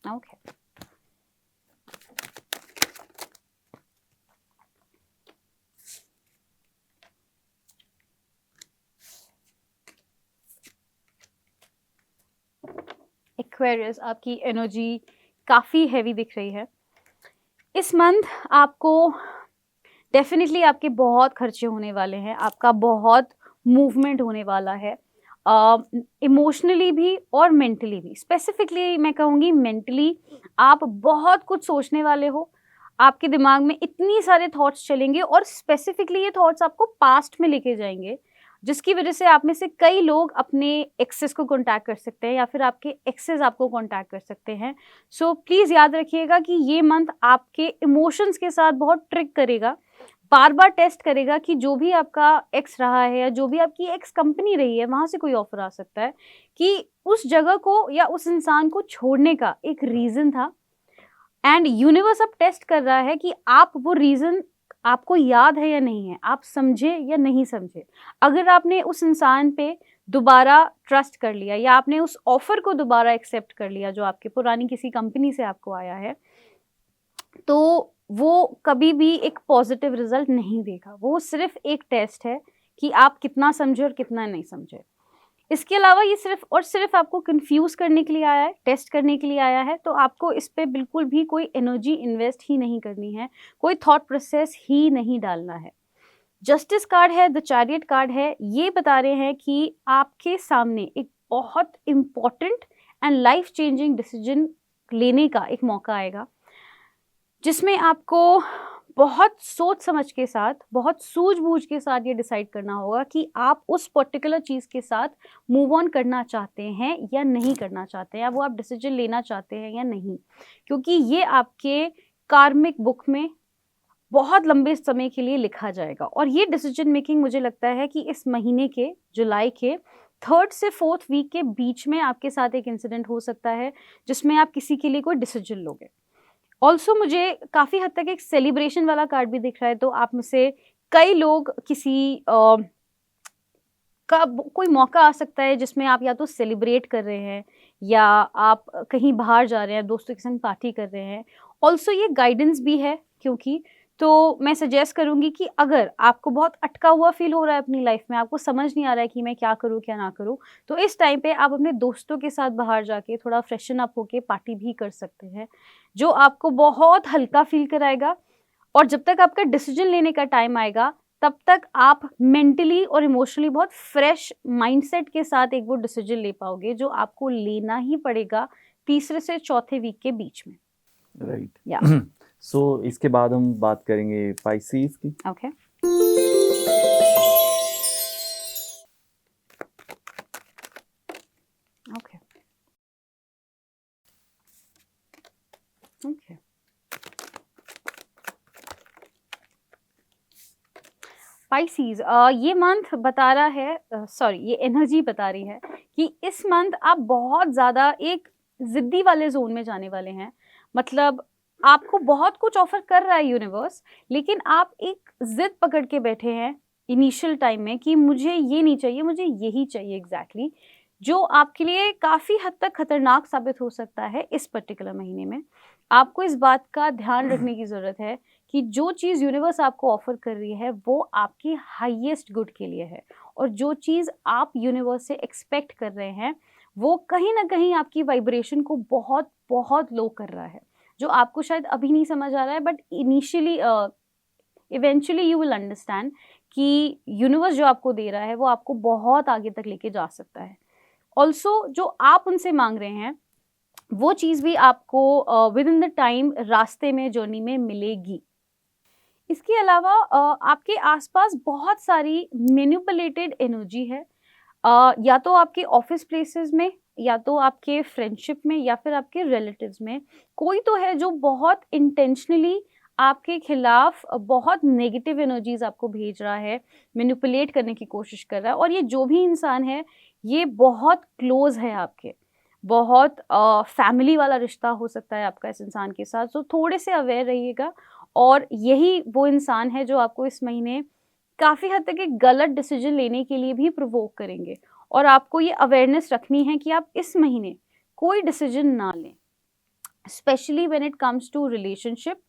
Okay. Aquarius, आपकी एनर्जी काफ़ी हैवी दिख रही है इस मंथ। आपको डेफिनेटली आपके बहुत खर्चे होने वाले हैं, आपका बहुत मूवमेंट होने वाला है, इमोशनली भी और मेंटली भी। स्पेसिफिकली मैं कहूँगी मेंटली आप बहुत कुछ सोचने वाले हो, आपके दिमाग में इतनी सारे थॉट्स चलेंगे, और स्पेसिफिकली ये थॉट्स आपको पास्ट में लेके जाएंगे, जिसकी वजह से आप में से कई लोग अपने एक्सेस को कांटेक्ट कर सकते हैं, या फिर आपके एक्सेस आपको कांटेक्ट कर सकते हैं। सो प्लीज़ याद रखिएगा कि ये मंथ आपके इमोशंस के साथ बहुत ट्रिक करेगा, बार बार टेस्ट करेगा कि जो भी आपका एक्स रहा है या जो भी आपकी एक्स कंपनी रही है, वहाँ से कोई ऑफर आ सकता है कि उस जगह को या उस इंसान को छोड़ने का एक रीज़न था, एंड यूनिवर्स अब टेस्ट कर रहा है कि आप वो रीज़न आपको याद है या नहीं है, आप समझे या नहीं समझे। अगर आपने उस इंसान पे दोबारा ट्रस्ट कर लिया, या आपने उस ऑफर को दोबारा एक्सेप्ट कर लिया जो आपके पुरानी किसी कंपनी से आपको आया है, तो वो कभी भी एक पॉजिटिव रिजल्ट नहीं देगा। वो सिर्फ एक टेस्ट है कि आप कितना समझे और कितना नहीं समझे। इसके अलावा ये सिर्फ आपको कंफ्यूज करने के लिए आया है, टेस्ट करने के लिए आया है, तो आपको इस पे बिल्कुल भी कोई एनर्जी इन्वेस्ट ही नहीं करनी है, कोई थॉट प्रोसेस ही नहीं डालना है। जस्टिस कार्ड है, द चैरियट कार्ड है, ये बता रहे हैं कि आपके सामने एक बहुत important and life changing decision लेने का एक मौका आएगा, जिसमें आपको बहुत सोच समझ के साथ, बहुत सूझबूझ के साथ ये डिसाइड करना होगा कि आप उस पर्टिकुलर चीज़ के साथ मूव ऑन करना चाहते हैं या नहीं करना चाहते हैं, या वो आप डिसीजन लेना चाहते हैं या नहीं। क्योंकि ये आपके कार्मिक बुक में बहुत लंबे समय के लिए लिखा जाएगा, और ये डिसीजन मेकिंग मुझे लगता है कि इस महीने के, जुलाई के 3rd से 4th वीक के बीच में आपके साथ एक इंसिडेंट हो सकता है जिसमें आप किसी के लिए कोई डिसीजन लोगे। ऑल्सो मुझे काफ़ी हद तक एक सेलिब्रेशन वाला कार्ड भी दिख रहा है, तो आप में से कई लोग किसी का कोई मौका आ सकता है जिसमें आप या तो सेलिब्रेट कर रहे हैं या आप कहीं बाहर जा रहे हैं, दोस्तों के संग पार्टी कर रहे हैं। ऑल्सो ये गाइडेंस भी है, क्योंकि तो मैं सजेस्ट करूँगी कि अगर आपको बहुत अटका हुआ फील हो रहा है अपनी लाइफ में, आपको समझ नहीं आ रहा है कि मैं क्या करूँ क्या ना करूँ, तो इस टाइम पे आप अपने दोस्तों के साथ बाहर जाके थोड़ा फ्रेशन अप होके पार्टी भी कर सकते हैं, जो आपको बहुत हल्का फील कराएगा। और जब तक आपका डिसीजन लेने का टाइम आएगा, तब तक आप मेंटली और इमोशनली बहुत फ्रेश माइंडसेट के साथ एक वो डिसीजन ले पाओगे जो आपको लेना ही पड़ेगा 3रे से 4थे वीक के बीच में। राइट। या सो इसके बाद हम बात करेंगे पाइसेस की। Okay, okay, okay. पाइसेस, ये मंथ बता रहा है, सॉरी, ये एनर्जी बता रही है कि इस मंथ आप बहुत ज़्यादा एक ज़िद्दी वाले ज़ोन में जाने वाले हैं। मतलब आपको बहुत कुछ ऑफ़र कर रहा है यूनिवर्स, लेकिन आप एक ज़िद पकड़ के बैठे हैं इनिशियल टाइम में कि मुझे ये नहीं चाहिए, मुझे यही चाहिए एग्ज़ैक्टली, जो आपके लिए काफ़ी हद तक खतरनाक साबित हो सकता है इस पर्टिकुलर महीने में। आपको इस बात का ध्यान रखने की ज़रूरत है कि जो चीज़ यूनिवर्स आपको ऑफ़र कर रही है वो आपके हाईएस्ट गुड के लिए है, और जो चीज़ आप यूनिवर्स से एक्सपेक्ट कर रहे हैं वो कहीं न कहीं आपकी वाइब्रेशन को बहुत बहुत लो कर रहा है, जो आपको शायद अभी नहीं समझ आ रहा है, but initially eventually you will understand कि यूनिवर्स जो आपको दे रहा है वो आपको बहुत आगे तक लेके जा सकता है। ऑल्सो जो आप उनसे मांग रहे हैं वो चीज़ भी आपको विद इन द टाइम रास्ते में, जर्नी में मिलेगी। इसके अलावा आपके आसपास बहुत सारी मैनिपुलेटेड एनर्जी है, या तो आपके ऑफिस प्लेसेस में, या तो आपके फ्रेंडशिप में, या फिर आपके रिलेटिव्स में। कोई तो है जो बहुत इंटेंशनली आपके खिलाफ बहुत नेगेटिव एनर्जीज आपको भेज रहा है, मैनिपुलेट करने की कोशिश कर रहा है, और ये जो भी इंसान है ये बहुत क्लोज है आपके, बहुत फैमिली वाला रिश्ता हो सकता है आपका इस इंसान के साथ। तो थोड़े से अवेयर रहिएगा, और यही वो इंसान है जो आपको इस महीने काफ़ी हद तक एक गलत डिसीजन लेने के लिए भी प्रोवोक करेंगे, और आपको ये अवेयरनेस रखनी है कि आप इस महीने कोई डिसीजन ना लें, specially when it comes to relationship,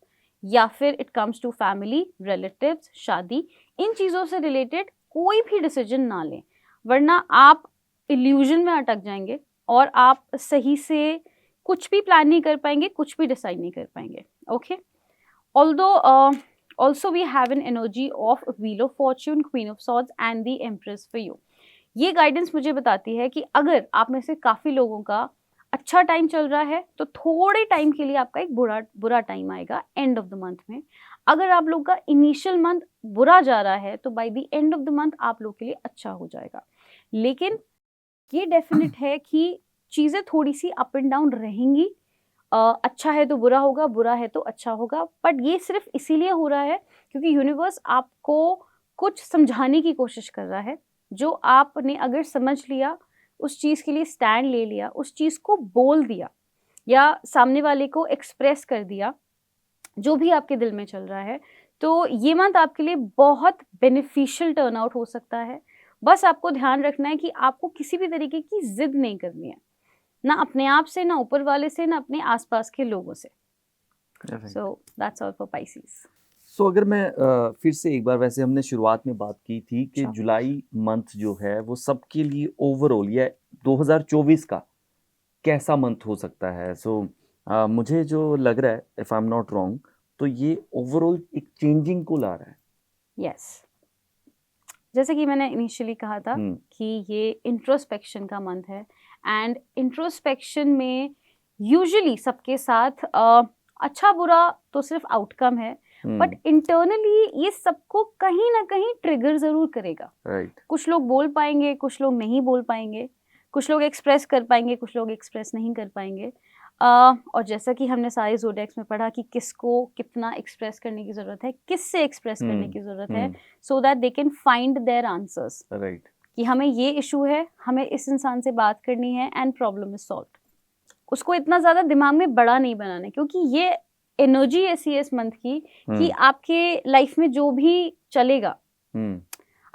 या फिर it comes to family, relatives, शादी, इन चीज़ों से रिलेटेड कोई भी डिसीजन ना लें, वरना आप इल्यूजन में अटक जाएंगे और आप सही से कुछ भी प्लान नहीं कर पाएंगे, कुछ भी डिसाइड नहीं कर पाएंगे। Okay, although also we have an energy of wheel of fortune, queen of swords and the empress for you। ये गाइडेंस मुझे बताती है कि अगर आप में से काफ़ी लोगों का अच्छा टाइम चल रहा है तो थोड़े टाइम के लिए आपका एक बुरा टाइम आएगा एंड ऑफ द मंथ में। अगर आप लोग का इनिशियल मंथ बुरा जा रहा है तो bye the end of the month आप लोग के लिए अच्छा हो जाएगा। लेकिन ये डेफिनेट है कि चीज़ें थोड़ी सी अप एंड डाउन रहेंगी। अच्छा है तो बुरा होगा, बुरा है तो अच्छा होगा, बट ये सिर्फ इसीलिए हो रहा है क्योंकि यूनिवर्स आपको कुछ समझाने की कोशिश कर रहा है। जो आपने अगर समझ लिया, उस चीज़ के लिए स्टैंड ले लिया, उस चीज़ को बोल दिया या सामने वाले को एक्सप्रेस कर दिया, जो भी आपके दिल में चल रहा है, तो ये मंथ आपके लिए बहुत बेनिफिशियल टर्न आउट हो सकता है। बस आपको ध्यान रखना है कि आपको किसी भी तरीके की जिद नहीं करनी है, ना अपने आप से, ना ऊपर वाले से, ना अपने आसपास के लोगों से। So that's all for Pisces. So अगर मैं फिर से एक बार, वैसे हमने शुरुआत में बात की थी कि Sure. जुलाई मंथ जो है वो सबके लिए ओवरऑल या 2024 का कैसा मंथ हो सकता है। सो मुझे जो लग रहा है, if I am not wrong, तो ये ओवरऑल एक चेंजिंग को ला रहा है। यस, जैसे कि मैंने इनिशियली कहा था कि ये इंट्रोस्पेक्शन का मंथ है, एंड इंट्रोस्पेक्शन में यूजुअली सबके साथ अच्छा बुरा तो सिर्फ आउटकम है, बट इंटरनली ये सबको कहीं ना कहीं ट्रिगर जरूर करेगा। राइट। कुछ लोग बोल पाएंगे, कुछ लोग नहीं बोल पाएंगे, कुछ लोग एक्सप्रेस कर पाएंगे, कुछ लोग एक्सप्रेस नहीं कर पाएंगे। और जैसा कि हमने सारे ज़ोडिएक्स में पढ़ा कि किसको कितना एक्सप्रेस करने की ज़रूरत है, किससे एक्सप्रेस करने की ज़रूरत है, so that they can find their answers. Right. कि हमें ये इशू है, हमें इस इंसान से बात करनी है एंड प्रॉब्लम इज सॉल्व्ड। उसको इतना ज़्यादा दिमाग में बड़ा नहीं बनाना है, क्योंकि ये एनर्जी ऐसी है इस मंथ की कि आपके लाइफ में जो भी चलेगा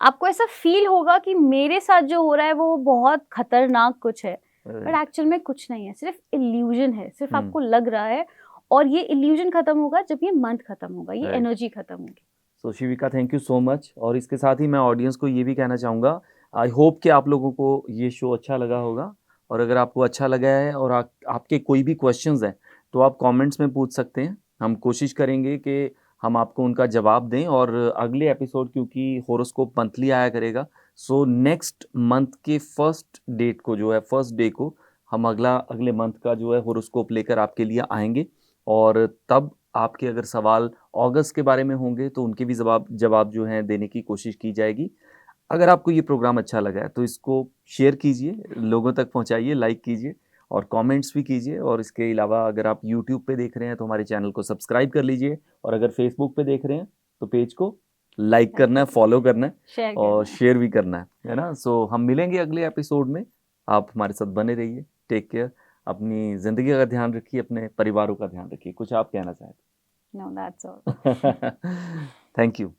आपको ऐसा फील होगा कि मेरे साथ जो हो रहा है वो बहुत खतरनाक कुछ है, बट एक्चुअल में कुछ नहीं है, सिर्फ इल्यूजन है, सिर्फ आपको लग रहा है। और ये इल्यूजन खत्म होगा जब ये मंथ खत्म होगा, ये एनर्जी खत्म होगी। सो शिविका, थैंक यू सो मच। और इसके साथ ही मैं ऑडियंस को ये भी कहना चाहूँगा, आई होप कि आप लोगों को ये शो अच्छा लगा होगा। और अगर आपको अच्छा लगा है और आपके कोई भी क्वेश्चंस हैं तो आप कमेंट्स में पूछ सकते हैं। हम कोशिश करेंगे कि हम आपको उनका जवाब दें। और अगले एपिसोड, क्योंकि होरोस्कोप मंथली आया करेगा, सो नेक्स्ट मंथ के फर्स्ट डेट को जो है, फर्स्ट डे को हम अगले मंथ का जो है होरोस्कोप लेकर आपके लिए आएंगे। और तब आपके अगर सवाल अगस्त के बारे में होंगे तो उनके भी जवाब जो हैं देने की कोशिश की जाएगी। अगर आपको ये प्रोग्राम अच्छा लगा है तो इसको शेयर कीजिए, लोगों तक पहुंचाइए, लाइक कीजिए और कमेंट्स भी कीजिए। और इसके अलावा अगर आप यूट्यूब पे देख रहे हैं तो हमारे चैनल को सब्सक्राइब कर लीजिए। और अगर फेसबुक पे देख रहे हैं तो पेज को लाइक करना है, फॉलो करना है और शेयर भी करना है ना। सो हम मिलेंगे अगले एपिसोड में। आप हमारे साथ बने रहिए। Take care. अपनी ज़िंदगी का ध्यान रखिए, अपने परिवारों का ध्यान रखिए। कुछ आप कहना चाहें? No, that's all. Thank you.